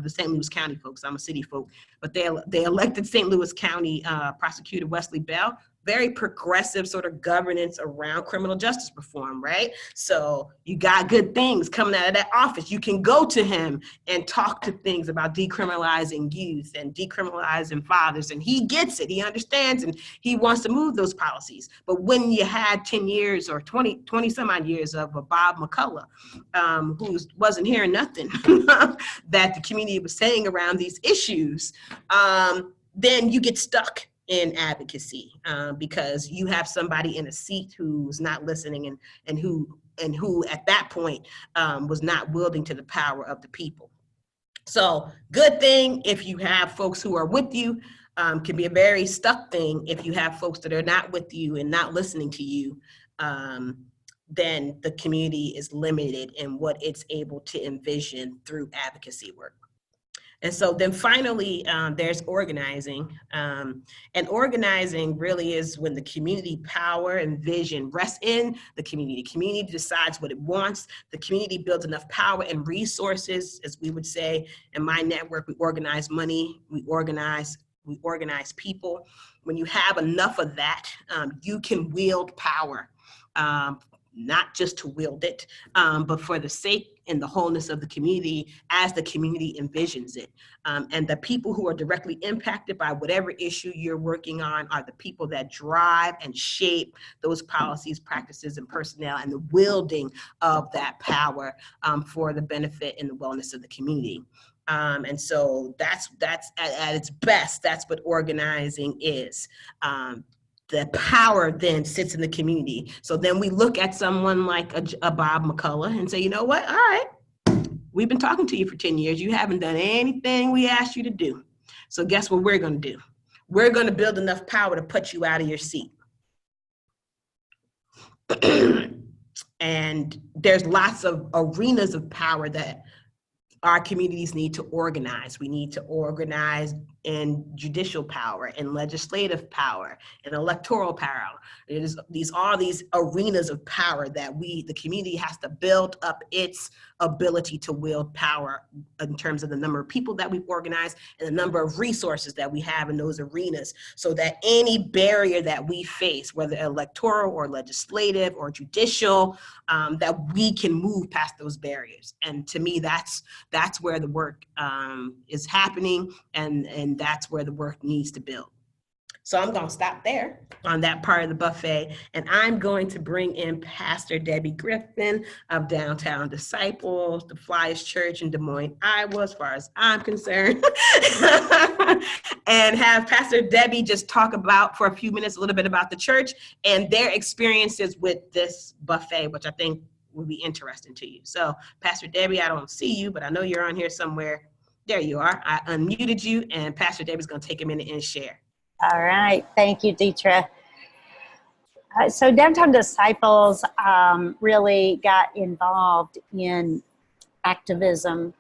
St. Louis County folks. I'm a city folk, but they elected St. Louis County prosecutor Wesley Bell. Very progressive sort of governance around criminal justice reform, right? So you got good things coming out of that office. You can go to him and talk to things about decriminalizing youth and decriminalizing fathers, and he gets it. He understands, and he wants to move those policies. But when you had 10 years or 20 some odd years of a Bob McCullough, who wasn't hearing nothing that the community was saying around these issues, then you get stuck in advocacy because you have somebody in a seat who's not listening and who at that point was not wielding to the power of the people. So good thing if you have folks who are with you, can be a very stuck thing if you have folks that are not with you and not listening to you. Then the community is limited in what it's able to envision through advocacy work. And so then finally, there's organizing. And organizing really is when the community power and vision rests in the community. The community decides what it wants. The community builds enough power and resources, as we would say. In my network, we organize money, we organize people. When you have enough of that, you can wield power. Not just to wield it, but for the sake and the wholeness of the community as the community envisions it. And the people who are directly impacted by whatever issue you're working on are the people that drive and shape those policies, practices, and personnel, and the wielding of that power for the benefit and the wellness of the community. And so that's at its best, that's what organizing is. The power then sits in the community. So then we look at someone like a Bob McCullough and say, you know what, all right, we've been talking to you for 10 years. You haven't done anything we asked you to do. So guess what we're gonna do? We're gonna build enough power to put you out of your seat. And there's lots of arenas of power that our communities need to organize. We need to organize in judicial power, in legislative power, in electoral power. It is all these arenas of power that the community has to build up its ability to wield power in terms of the number of people that we've organized and the number of resources that we have in those arenas, so that any barrier that we face, whether electoral or legislative or judicial, that we can move past those barriers. And to me, that's where the work is happening, and that's where the work needs to build. So I'm going to stop there on that part of the buffet, and I'm going to bring in Pastor Debbie Griffin of Downtown Disciples, the Flyers Church in Des Moines, Iowa, as far as I'm concerned, and have Pastor Debbie just talk about, for a few minutes, a little bit about the church and their experiences with this buffet, which I think would be interesting to you. So Pastor Debbie, I don't see you, but I know you're on here somewhere. There you are. I unmuted you, and Pastor Debbie's going to take a minute and share. All right. Thank you, Deetra. So Downtown Disciples really got involved in activism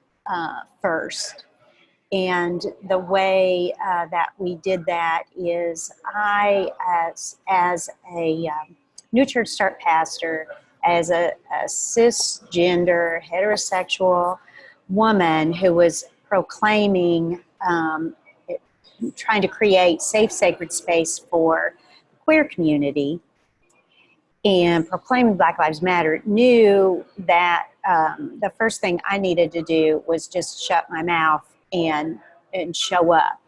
first. And the way that we did that is I, as a new church start pastor, as a cisgender, heterosexual woman who was proclaiming, trying to create safe, sacred space for the queer community and proclaiming Black Lives Matter, knew that the first thing I needed to do was just shut my mouth and show up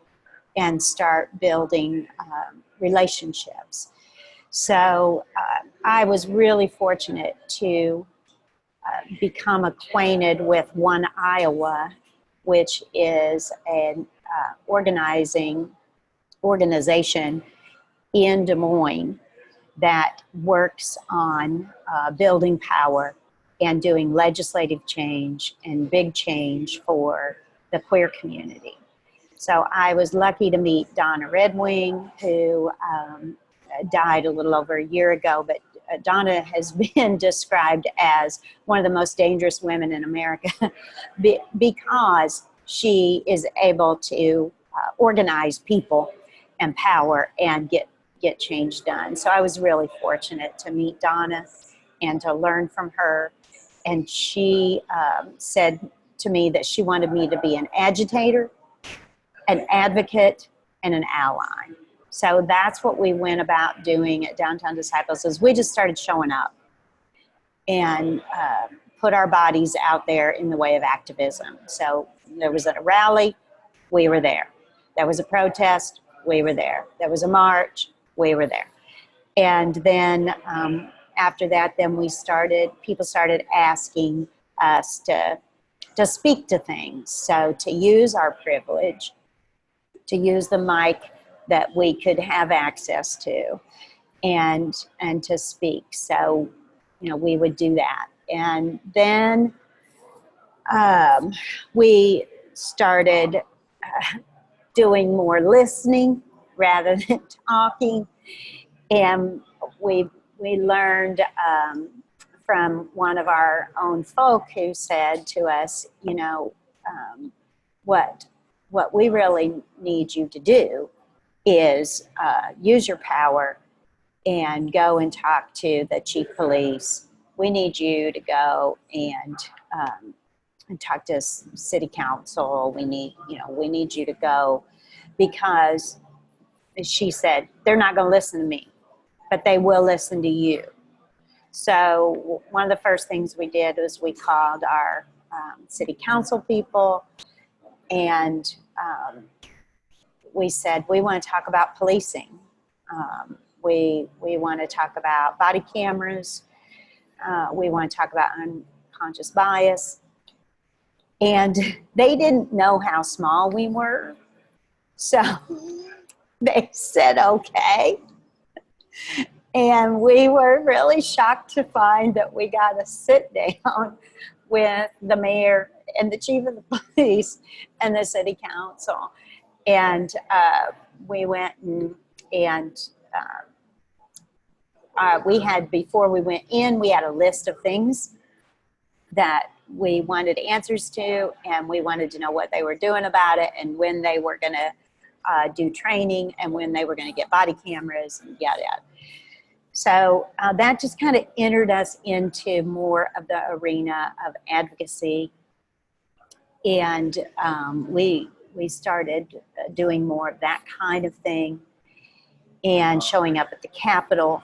and start building relationships. So I was really fortunate to become acquainted with One Iowa, which is an organization in Des Moines that works on building power and doing legislative change and big change for the queer community. So I was lucky to meet Donna Redwing, who died a little over a year ago, but Donna has been described as one of the most dangerous women in America because she is able to organize people and power and get change done. So I was really fortunate to meet Donna and to learn from her. And she said to me that she wanted me to be an agitator, an advocate, and an ally. So that's what we went about doing at Downtown Disciples, is we just started showing up and put our bodies out there in the way of activism. So there was a rally, we were there. There was a protest, we were there. There was a march, we were there. And then after that, then people started asking us to speak to things. So to use our privilege, to use the mic that we could have access to, and to speak. So, we would do that. And then we started doing more listening rather than talking. And we learned from one of our own folk who said to us, what we really need you to do is use your power and go and talk to the chief police. We need you to go and talk to city council. We need you to go, because she said, they're not going to listen to me, but they will listen to you. So one of the first things we did was we called our city council people, and we said, we want to talk about policing. We want to talk about body cameras. We want to talk about unconscious bias. And they didn't know how small we were. So they said, okay. And we were really shocked to find that we got to sit down with the mayor and the chief of the police and the city council. And we went and we had, before we went in, we had a list of things that we wanted answers to, and we wanted to know what they were doing about it, and when they were going to do training, and when they were going to get body cameras, and yada yada. So that just kind of entered us into more of the arena of advocacy, and we started doing more of that kind of thing, and showing up at the Capitol,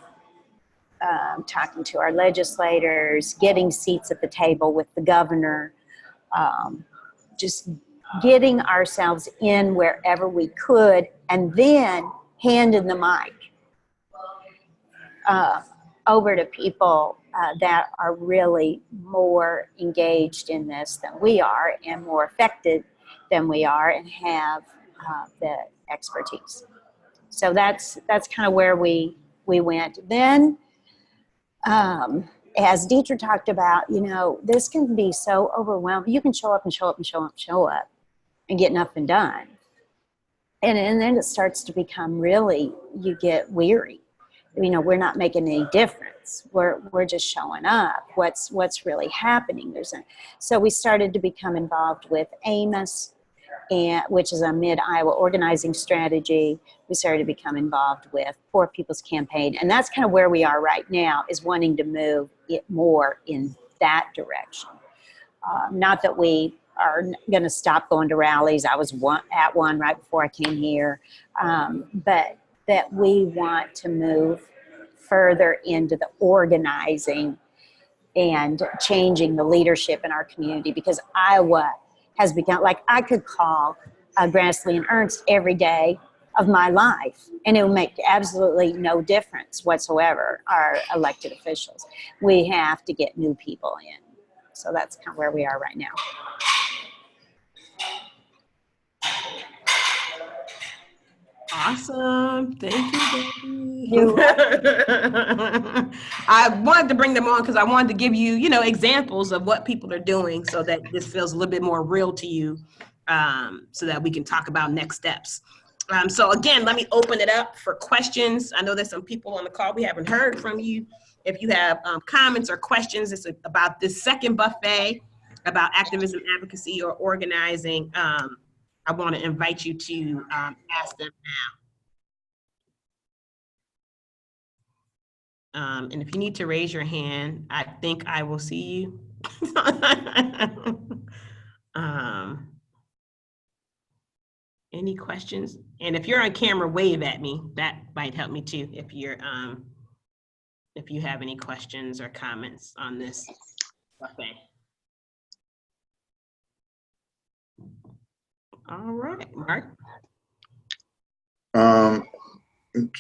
talking to our legislators, getting seats at the table with the governor, just getting ourselves in wherever we could, and then handing the mic over to people that are really more engaged in this than we are, and more affected than we are, and have the expertise. So that's kind of where we went. Then, as Deidre talked about, this can be so overwhelming. You can show up and show up and show up and show up and get nothing done. And then it starts to become really, you get weary. We're not making any difference. We're just showing up. What's really happening? So we started to become involved with Amos, which is a mid-Iowa organizing strategy. We started to become involved with Poor People's Campaign. And that's kind of where we are right now, is wanting to move it more in that direction. Not that we are going to stop going to rallies. I was at one right before I came here. But that we want to move further into the organizing and changing the leadership in our community, because Iowa has become, like, I could call Grassley and Ernst every day of my life, and it will make absolutely no difference whatsoever, our elected officials. We have to get new people in. So that's kind of where we are right now. Awesome. Thank you, Debbie. I wanted to bring them on because I wanted to give you, examples of what people are doing, so that this feels a little bit more real to you, so that we can talk about next steps. So again, let me open it up for questions. I know there's some people on the call we haven't heard from you. If you have comments or questions, it's about this second buffet, about activism, advocacy, or organizing. I want to invite you to ask them now. And if you need to raise your hand, I think I will see you. Any questions? And if you're on camera, wave at me. That might help me too. If you have any questions or comments on this buffet. All right, Mark.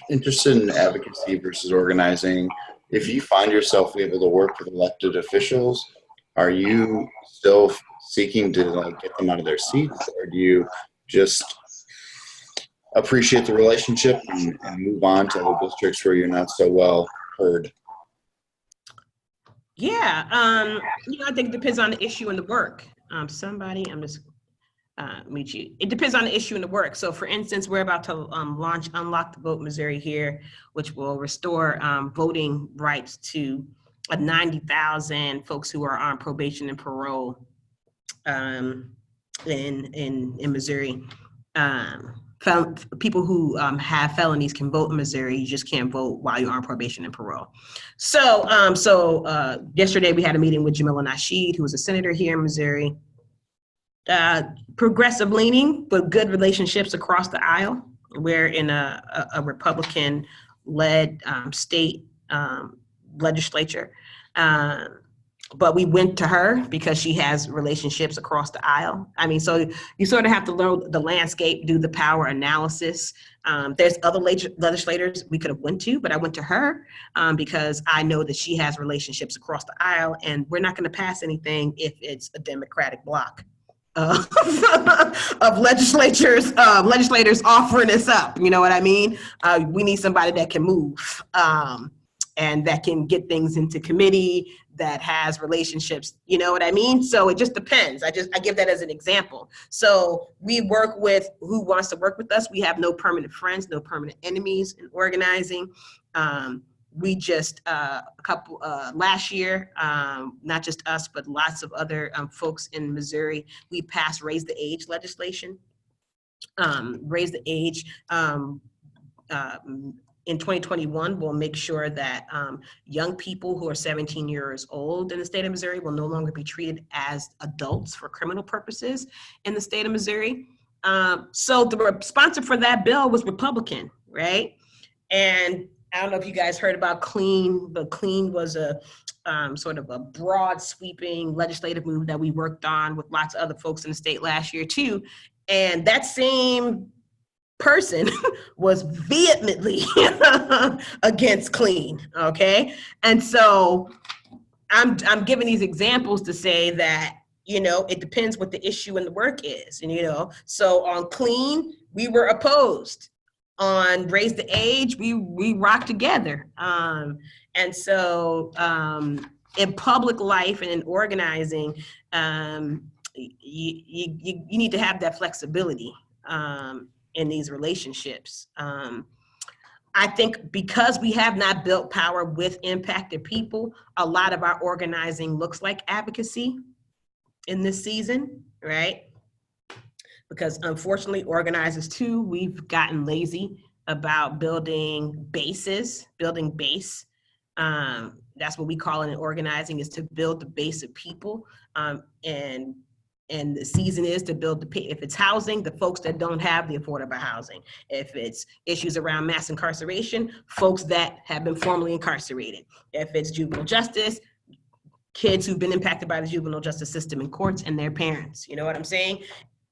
Interested in advocacy versus organizing. If you find yourself able to work with elected officials, are you still seeking to like get them out of their seats, or do you just appreciate the relationship and move on to other districts where you're not so well heard? Yeah, I think it depends on the issue and the work. I'm just meet you. It depends on the issue and the work. So for instance, we're about to launch Unlock the Vote Missouri here, which will restore voting rights to 90,000 folks who are on probation and parole in Missouri. People who have felonies can vote in Missouri. You just can't vote while you're on probation and parole. So yesterday we had a meeting with Jamila Nasheed, who is a senator here in Missouri. Progressive leaning, but good relationships across the aisle. We're in a Republican-led state legislature. But we went to her because she has relationships across the aisle. I mean, so you sort of have to learn the landscape, do the power analysis. There's other legislators we could have went to, but I went to her because I know that she has relationships across the aisle, and we're not going to pass anything if it's a Democratic bloc of legislators offering this up. You know what I mean? We need somebody that can move and that can get things into committee, that has relationships, you know what I mean? So it just depends. I give that as an example. So we work with who wants to work with us. We have no permanent friends, no permanent enemies in organizing. We just last year, not just us, but lots of other folks in Missouri, we passed raise the age legislation. Raise the age in 2021, we'll make sure that young people who are 17 years old in the state of Missouri will no longer be treated as adults for criminal purposes in the state of Missouri. So the sponsor for that bill was Republican, right? And I don't know if you guys heard about CLEAN, but CLEAN was a sort of a broad sweeping legislative move that we worked on with lots of other folks in the state last year too. And that same person was vehemently against CLEAN, okay? And so I'm giving these examples to say that, you know, it depends what the issue and the work is. And, you know, so on CLEAN, we were opposed. On raise the age, we rock together. And so in public life and in organizing, you need to have that flexibility in these relationships. I think because we have not built power with impacted people, a lot of our organizing looks like advocacy in this season, right? Because unfortunately, organizers too, we've gotten lazy about building bases, building base. That's what we call it in organizing, is to build the base of people. And the season is to build if it's housing, the folks that don't have the affordable housing. If it's issues around mass incarceration, folks that have been formerly incarcerated. If it's juvenile justice, kids who've been impacted by the juvenile justice system in courts and their parents. You know what I'm saying?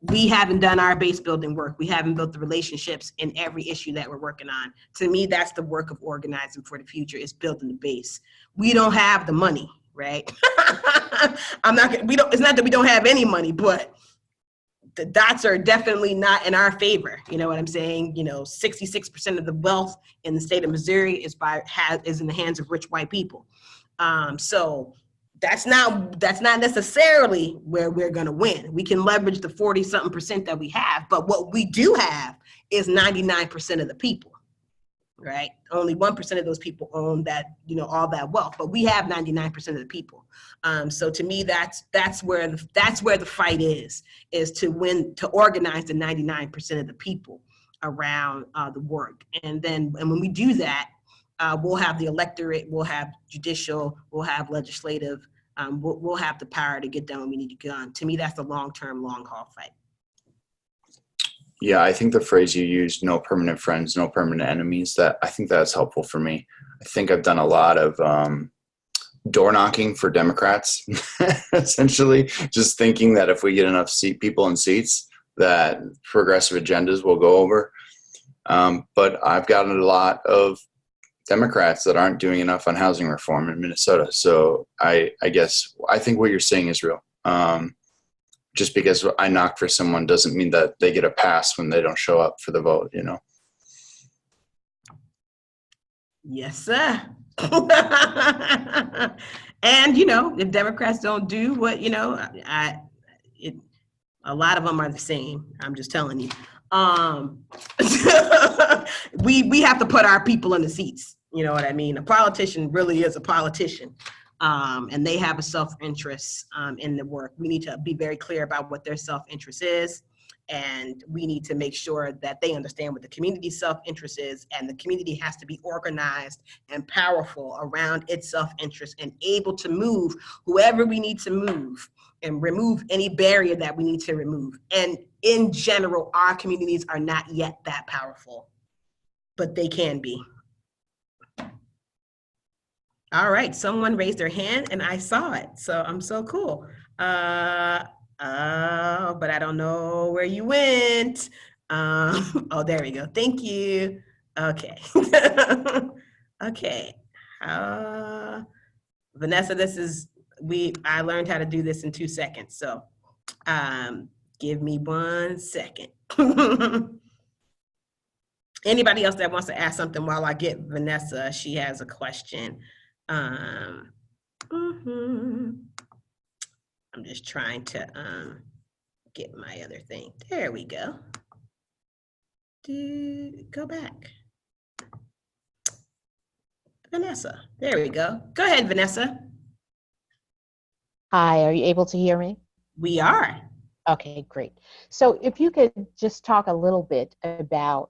We haven't done our base building work. We haven't built the relationships in every issue that we're working on. To me, that's the work of organizing for the future, is building the base. We don't have the money, right? It's not that we don't have any money, but the dots are definitely not in our favor. You know what I'm saying? You know, 66% of the wealth in the state of Missouri is in the hands of rich white people. So that's not necessarily where we're going to win. We can leverage the 40-something% that we have, but what we do have is 99% of the people, right? Only 1% of those people own that, all that wealth, but we have 99% of the people. So to me, that's where the fight is to organize the 99% of the people around the work. And when we do that, we'll have the electorate, we'll have judicial, we'll have legislative, we'll have the power to get done what we need to get done. To me, that's the long-term, long-haul fight. Yeah, I think the phrase you used, no permanent friends, no permanent enemies, I think that's helpful for me. I think I've done a lot of door knocking for Democrats, essentially, just thinking that if we get enough people in seats, that progressive agendas will go over. But I've gotten a lot of Democrats that aren't doing enough on housing reform in Minnesota. So I guess I think what you're saying is real. Just because I knocked for someone doesn't mean that they get a pass when they don't show up for the vote, Yes, sir. And, if Democrats don't do what, a lot of them are the same. I'm just telling you. We have to put our people in the seats. You know what I mean? A politician really is a politician. And they have a self-interest in the work. We need to be very clear about what their self-interest is. And we need to make sure that they understand what the community's self-interest is. And the community has to be organized and powerful around its self-interest and able to move whoever we need to move and remove any barrier that we need to remove. And in general, our communities are not yet that powerful, but they can be. All right, someone raised their hand and I saw it, so I'm so cool. But I don't know where you went. Oh, there we go, thank you. Okay, okay. Vanessa, I learned how to do this in 2 seconds, so give me 1 second. Anybody else that wants to ask something while I get Vanessa, she has a question. I'm just trying to get my other thing. There we go. Go back. Vanessa, there we go. Go ahead, Vanessa. Hi, are you able to hear me? We are. Okay, great. So if you could just talk a little bit about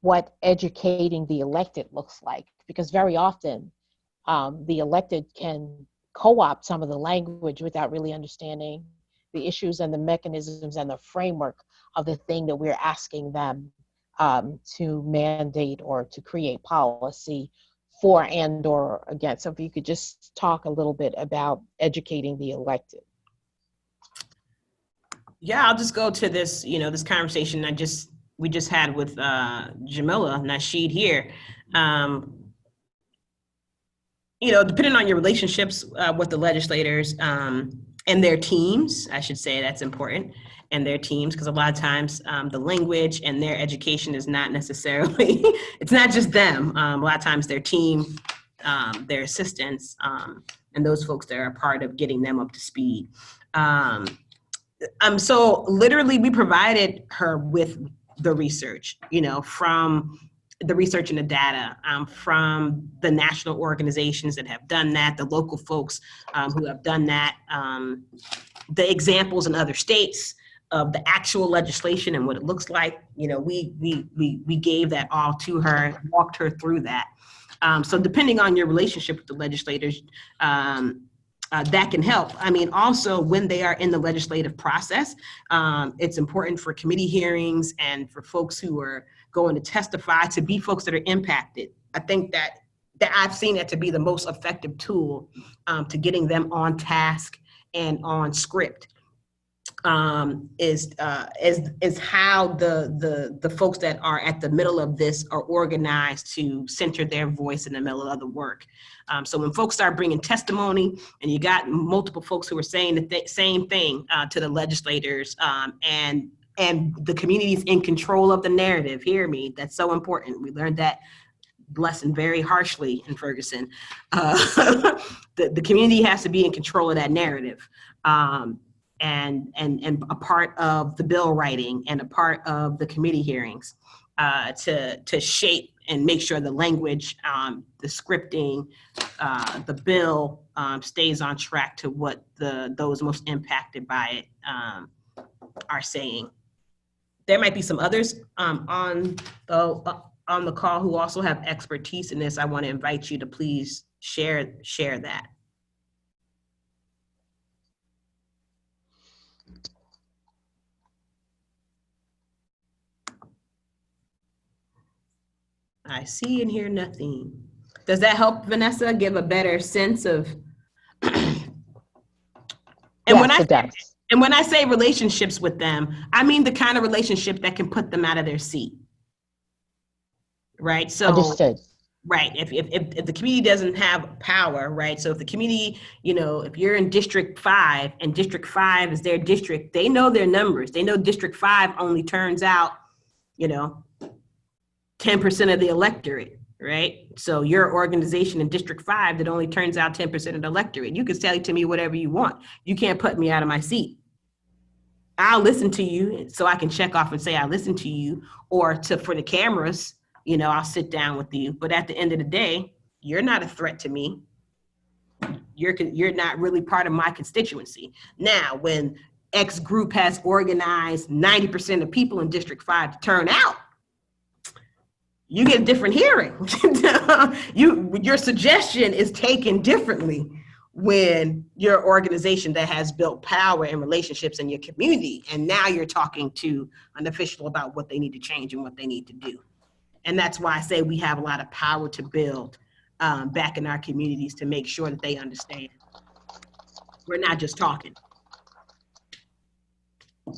what educating the elected looks like, because very often the elected can co-opt some of the language without really understanding the issues and the mechanisms and the framework of the thing that we're asking them to mandate or to create policy for and or against. So if you could just talk a little bit about educating the elected. Yeah, I'll just go to this, this conversation we just had with Jamila Nasheed here. Depending on your relationships with the legislators and their teams, I should say that's important, and their teams, because a lot of times the language and their education is not necessarily, it's not just them. A lot of times their team, their assistants, and those folks that are a part of getting them up to speed. So literally we provided her with the research, from the research and the data from the national organizations that have done that, the local folks who have done that, the examples in other states of the actual legislation and what it looks like. We gave that all to her, walked her through that. So depending on your relationship with the legislators, that can help. I mean, also when they are in the legislative process, it's important for committee hearings and for folks who are going to testify to be folks that are impacted. I think that I've seen that to be the most effective tool to getting them on task and on script. Is how the folks that are at the middle of this are organized to center their voice in the middle of the work. So when folks start bringing testimony and you got multiple folks who are saying the same thing to the legislators and the community's in control of the narrative, hear me, that's so important. We learned that lesson very harshly in Ferguson. The community has to be in control of that narrative. and a part of the bill writing and a part of the committee hearings to shape and make sure the language, the scripting, the bill stays on track to what those most impacted by it are saying. There might be some others on the call who also have expertise in this. I want to invite you to please share that. I see and hear nothing. Does that help, Vanessa, give a better sense of? And when I say relationships with them, I mean the kind of relationship that can put them out of their seat. Right? So, understood. Right. If the community doesn't have power, right? So if the community, if you're in District 5 and District 5 is their district, they know their numbers. They know District 5 only turns out, 10% of the electorate, right? So your organization in District 5 that only turns out 10% of the electorate, you can say to me whatever you want. You can't put me out of my seat. I'll listen to you so I can check off and say I listened to you, or for the cameras, I'll sit down with you. But at the end of the day, you're not a threat to me. You're not really part of my constituency. Now, when X group has organized 90% of people in District 5 to turn out, you get a different hearing. Your suggestion is taken differently when your organization that has built power and relationships in your community, and now you're talking to an official about what they need to change and what they need to do. And that's why I say we have a lot of power to build back in our communities to make sure that they understand. We're not just talking.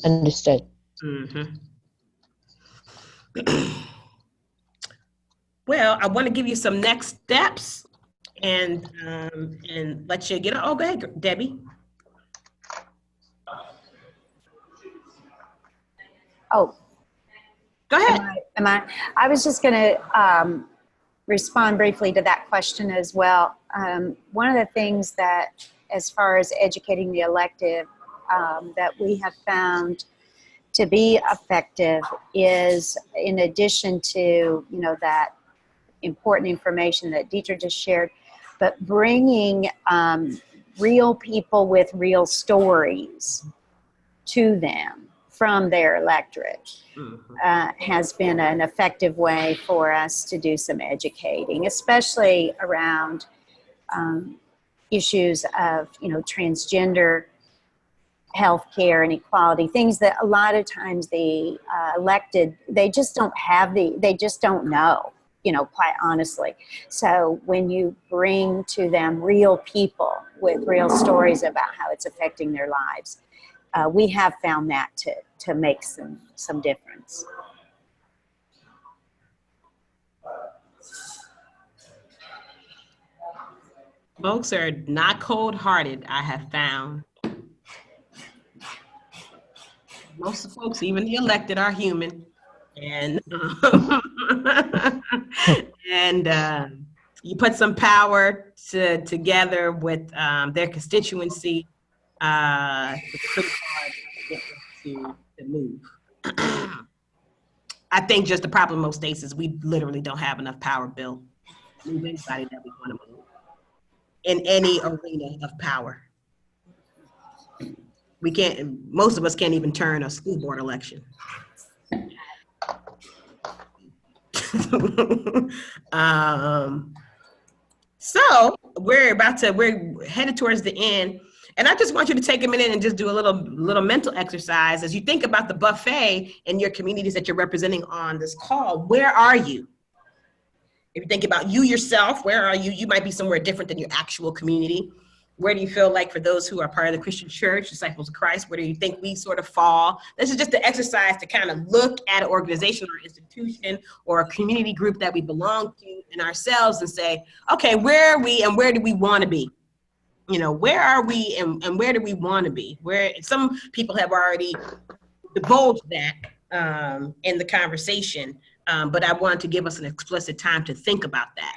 Understood. Mm-hmm. Well, I want to give you some next steps and let you get on. Oh, go ahead, Debbie. Oh, go ahead. I was just going to respond briefly to that question as well. One of the things that, as far as educating the elective, that we have found to be effective is, in addition to, that important information that Deidre just shared, but bringing real people with real stories to them from their electorate has been an effective way for us to do some educating, especially around issues of, transgender healthcare and equality, things that a lot of times the elected, they just don't know, quite honestly. So when you bring to them real people with real stories about how it's affecting their lives, we have found that to make some difference. Folks are not cold-hearted, I have found. Most of the folks, even the elected, are human. And you put some power together with their constituency, it's pretty hard to get them to move. I think just the problem in most states is we literally don't have enough power built to move anybody that we want to move in any arena of power. We can't, most of us can't even turn a school board election. So we're headed towards the end. And I just want you to take a minute and just do a little mental exercise as you think about the buffet in your communities that you're representing on this call. Where are you? If you think about you yourself, where are you? You might be somewhere different than your actual community. Where do you feel like, for those who are part of the Christian Church, Disciples of Christ, where do you think we sort of fall? This is just an exercise to kind of look at an organization or institution or a community group that we belong to in ourselves and say, okay, where are we and where do we want to be? Where are we and where do we want to be? Where some people have already divulged that in the conversation, but I want to give us an explicit time to think about that.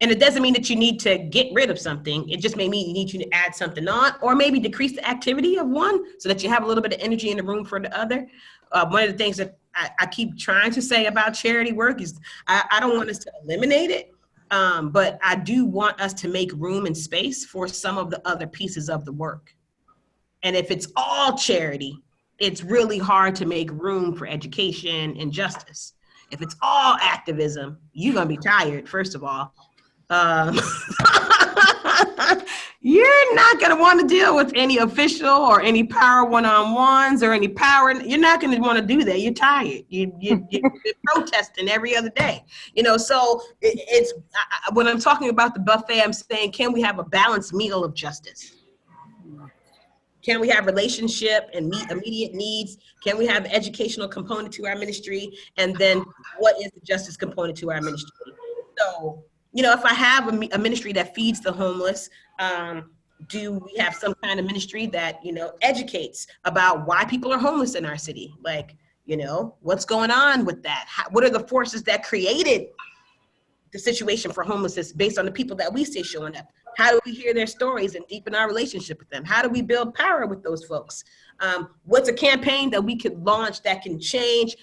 And it doesn't mean that you need to get rid of something. It just may mean you need you to add something on, or maybe decrease the activity of one so that you have a little bit of energy in the room for the other. One of the things that I keep trying to say about charity work is I don't want us to eliminate it, but I do want us to make room and space for some of the other pieces of the work. And if it's all charity, it's really hard to make room for education and justice. If it's all activism, you're gonna be tired, first of all. You're not going to want to deal with any official or any power one-on-ones or any power. You're not going to want to do that. You're tired. You're protesting every other day. So it's when I'm talking about the buffet, I'm saying, can we have a balanced meal of justice? Can we have relationship and meet immediate needs? Can we have educational component to our ministry? And then what is the justice component to our ministry? So, if I have a ministry that feeds the homeless, do we have some kind of ministry that, educates about why people are homeless in our city? Like, what's going on with that? What are the forces that created the situation for homelessness based on the people that we see showing up? How do we hear their stories and deepen our relationship with them? How do we build power with those folks? What's a campaign that we could launch that can change,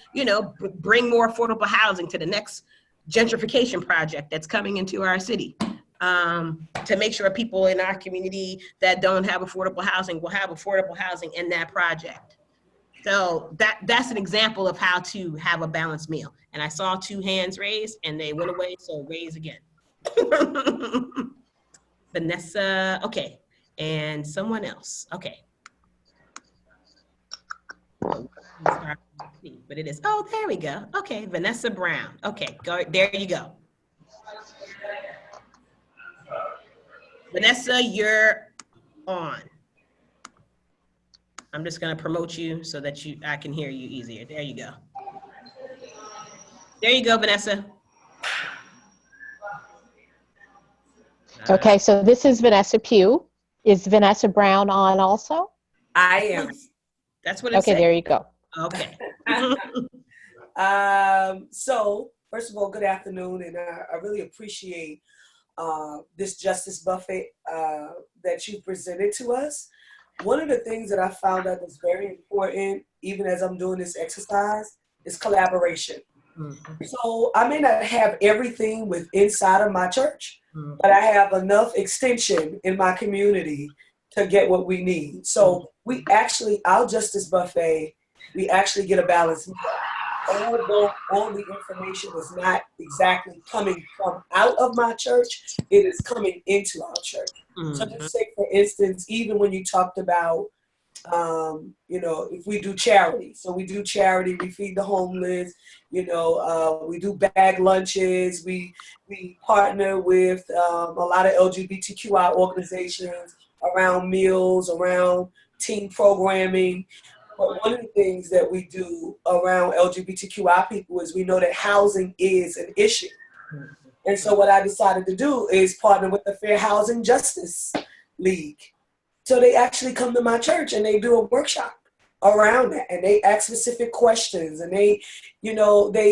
bring more affordable housing to the next gentrification project that's coming into our city, to make sure people in our community that don't have affordable housing will have affordable housing in that project. So that's an example of how to have a balanced meal. And I saw 2 hands raised and they went away, so raise again. Vanessa, okay, and someone else, okay. But it is, oh, there we go. Okay, Vanessa Brown. Okay, go, there you go. Vanessa, you're on. I'm just gonna promote you so that I can hear you easier. There you go. There you go, Vanessa. Okay, so this is Vanessa Pugh. Is Vanessa Brown on also? I am. That's what it Okay, said. there you go. Okay. So, first of all, good afternoon, and I really appreciate this Justice Buffet that you presented to us. One of the things that I found out is very important, even as I'm doing this exercise, is collaboration. Mm-hmm. So I may not have everything with inside of my church, mm-hmm. but I have enough extension in my community to get what we need. So we actually, our Justice Buffet, we actually get a balance. Although all the information is not exactly coming from out of my church, it is coming into our church. Mm-hmm. So just say, for instance, even when you talked about, if we do charity, so we do charity, we feed the homeless, we do bag lunches, we partner with a lot of LGBTQI organizations around meals, around team programming. But one of the things that we do around LGBTQI people is we know that housing is an issue. And so what I decided to do is partner with the Fair Housing Justice League. So they actually come to my church and they do a workshop around that, and they ask specific questions, and they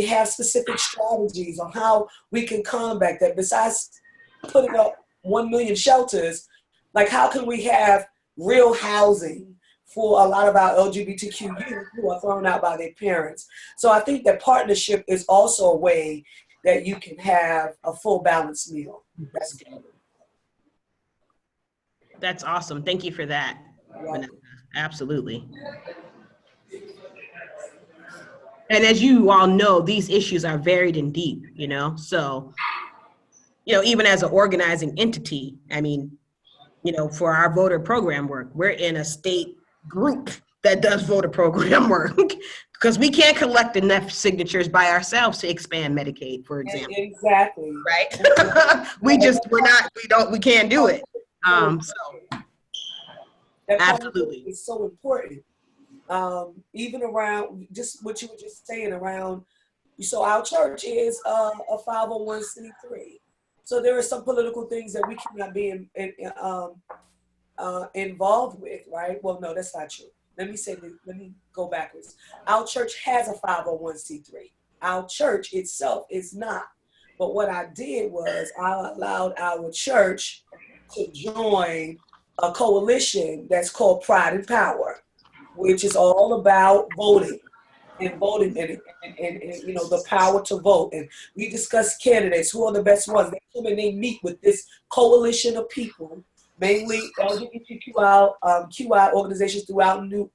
have specific strategies on how we can combat that. Besides putting up 1 million shelters, like how can we have real housing for a lot of our LGBTQ youth who are thrown out by their parents? So I think that partnership is also a way that you can have a full balanced meal. That's good. That's awesome. Thank you for that. Yeah. Absolutely. And as you all know, these issues are varied and deep, so, even as an organizing entity, I mean, for our voter program work, we're in a state group that does voter program work because we can't collect enough signatures by ourselves to expand Medicaid, for example. Exactly. Right? we can't do it. So absolutely. It's so important. Even around just what you were just saying around, so our church is a 501c3. So there are some political things that we cannot be involved with, right? Well, no, that's not true. Let me go backwards. Our church has a 501c3. Our church itself is not. But what I did was I allowed our church to join a coalition that's called Pride and Power, which is all about voting and voting and you know the power to vote. And we discuss candidates, who are the best ones. They come and they meet with this coalition of people, mainly LGBTQI QI organizations throughout New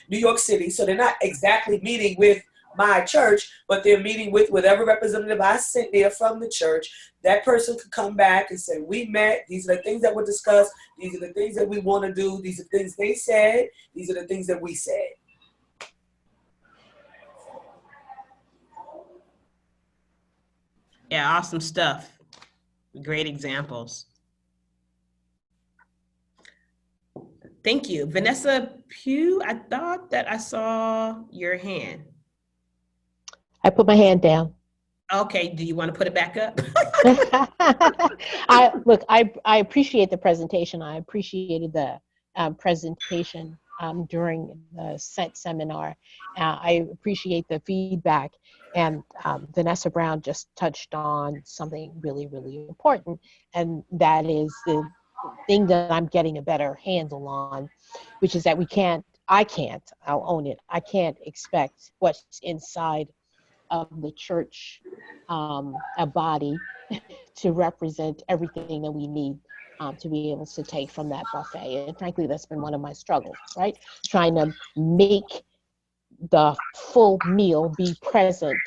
York City. So they're not exactly meeting with my church, but they're meeting with whatever representative I sent there from the church. That person could come back and say, we met, these are the things that were discussed, these are the things that we want to do, these are the things they said, these are the things that we said. Yeah, awesome stuff. Great examples. Thank you. Vanessa Pugh, I thought that I saw your hand. I put my hand down. Okay, do you want to put it back up? I appreciate the presentation. I appreciated the presentation during the seminar. I appreciate the feedback. And Vanessa Brown just touched on something really, really important. And that is the thing that I'm getting a better handle on, which is that I'll own it. I can't expect what's inside of the church, a body, to represent everything that we need to be able to take from that buffet. And frankly, that's been one of my struggles, right? Trying to make the full meal be present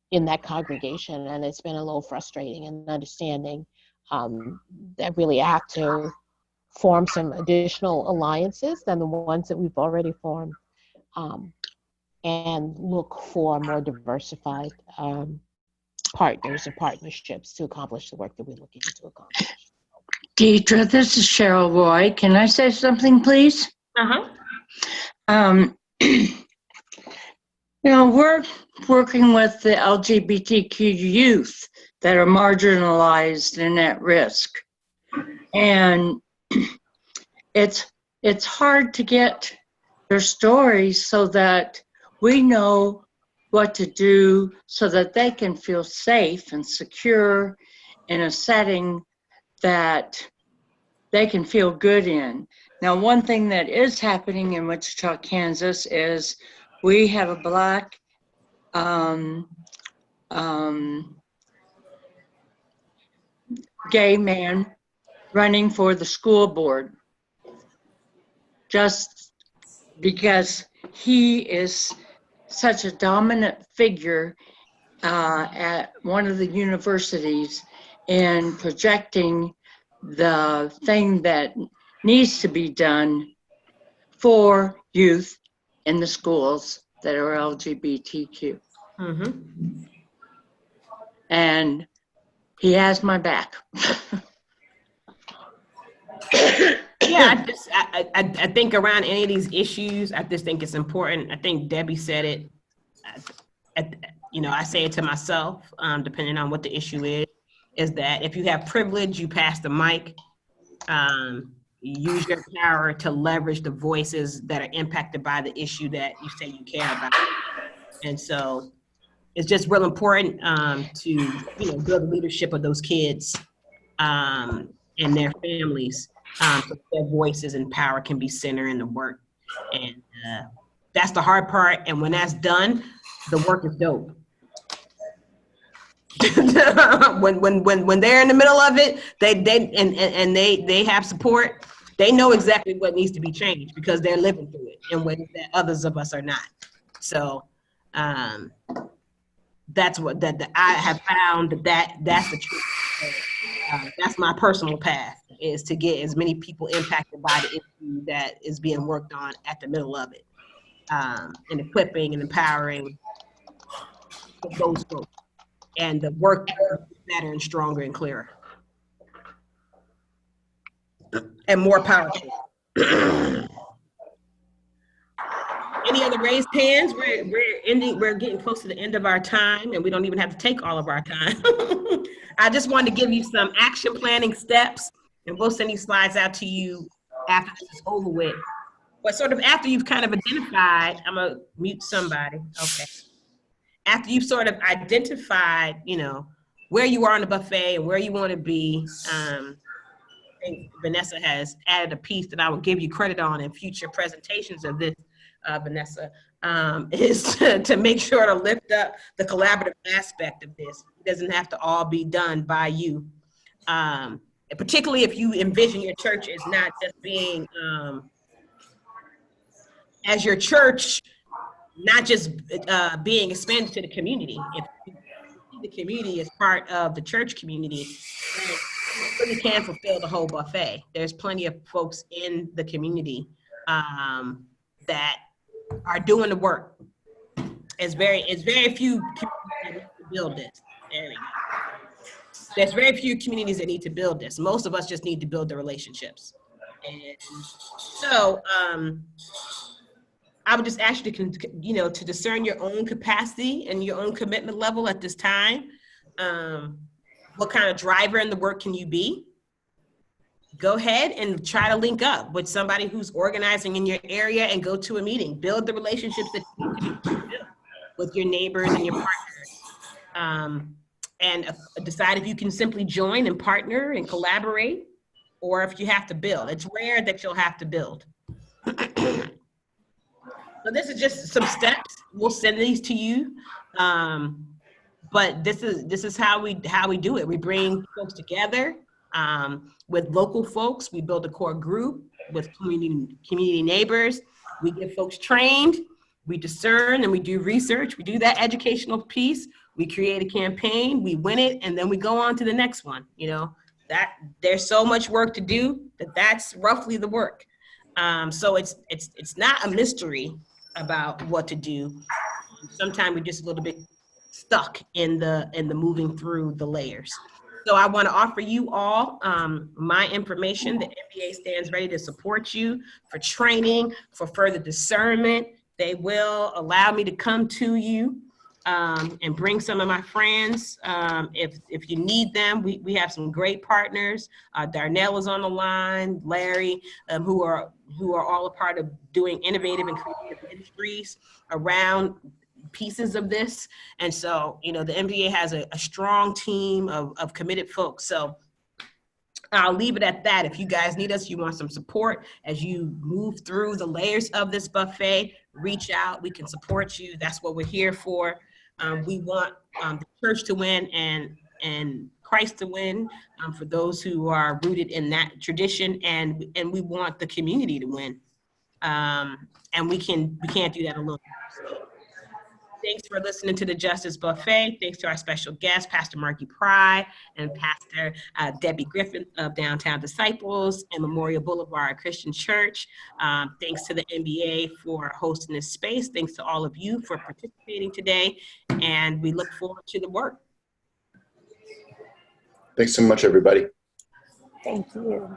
in that congregation. And it's been a little frustrating, and understanding that really I have to form some additional alliances than the ones that we've already formed, and look for more diversified partners and partnerships to accomplish the work that we're looking to accomplish. Deidre, this is Cheryl Roy. Can I say something, please? You know, we're working with the LGBTQ youth that are marginalized and at risk. And it's hard to get their stories so that we know what to do so that they can feel safe and secure in a setting that they can feel good in. Now, one thing that is happening in Wichita, Kansas is we have a Black gay man running for the school board, just because he is such a dominant figure at one of the universities in projecting the thing that needs to be done for youth in the schools that are LGBTQ. Mm-hmm. And he has my back. Yeah, I think around any of these issues, I just think it's important. I think Debbie said it. I say it to myself, depending on what the issue is that if you have privilege, you pass the mic. Use your power to leverage the voices that are impacted by the issue that you say you care about. And so it's just real important to build the leadership of those kids and their families, so their voices and power can be centered in the work. And that's the hard part. And when that's done, the work is dope. when they're in the middle of it, they have support. They know exactly what needs to be changed because they're living through it in ways that others of us are not. So that's what that I have found that's the truth. That's my personal path, is to get as many people impacted by the issue that is being worked on at the middle of it, and equipping and empowering those folks, and the work better and stronger and clearer and more powerful. Any other raised hands? We're getting close to the end of our time, and we don't even have to take all of our time. I just wanted to give you some action planning steps, and we'll send these slides out to you after this is over with. But sort of after you've kind of identified, I'm gonna mute somebody. Okay. after you've sort of identified, where you are on the buffet and where you want to be, I think Vanessa has added a piece that I will give you credit on in future presentations of this, Vanessa, is to make sure to lift up the collaborative aspect of this. It doesn't have to all be done by you. Particularly if you envision your church as not just being, as your church, not just being expanded to the community. If you see the community as part of the church community, then you really can fulfill the whole buffet. There's plenty of folks in the community that are doing the work. It's very few communities that need to build this. There we go. There's very few communities that need to build this. Most of us just need to build the relationships. And so I would just ask you to, to discern your own capacity and your own commitment level at this time. What kind of driver in the work can you be? Go ahead and try to link up with somebody who's organizing in your area and go to a meeting. Build the relationships that you need to build with your neighbors and your partners. And decide if you can simply join and partner and collaborate, or if you have to build. It's rare that you'll have to build. So this is just some steps. We'll send these to you. But this is how we do it. We bring folks together with local folks. We build a core group with community neighbors. We get folks trained. We discern and we do research. We do that educational piece. We create a campaign. We win it, and then we go on to the next one. That there's so much work to do that's roughly the work. So it's not a mystery about what to do. Sometimes we're just a little bit stuck in the moving through the layers. So I want to offer you all my information. The MBA stands ready to support you for training, for further discernment. They will allow me to come to you and bring some of my friends if you need them. We have some great partners. Darnell is on the line, Larry, who are all a part of doing innovative and creative industries around pieces of this. And so, the MBA has a strong team of committed folks. So I'll leave it at that. If you guys need us, you want some support as you move through the layers of this buffet, reach out. We can support you. That's what we're here for. We want the church to win and Christ to win for those who are rooted in that tradition, and we want the community to win. And we can't do that alone. So, thanks for listening to the Justice Buffet. Thanks to our special guests, Pastor Marky Pry and Pastor Debbie Griffin of Downtown Disciples and Memorial Boulevard Christian Church. Thanks to the MBA for hosting this space. Thanks to all of you for participating today. And we look forward to the work. Thanks so much, everybody. Thank you.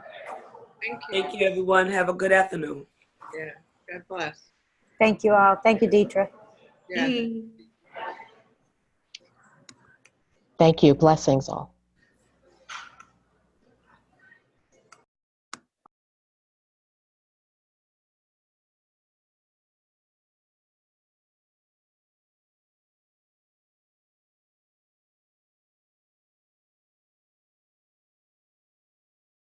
Thank you, everyone. Have a good afternoon. Yeah, God bless. Thank you all. Thank you, Deidre. Yeah. Thank you. Blessings all.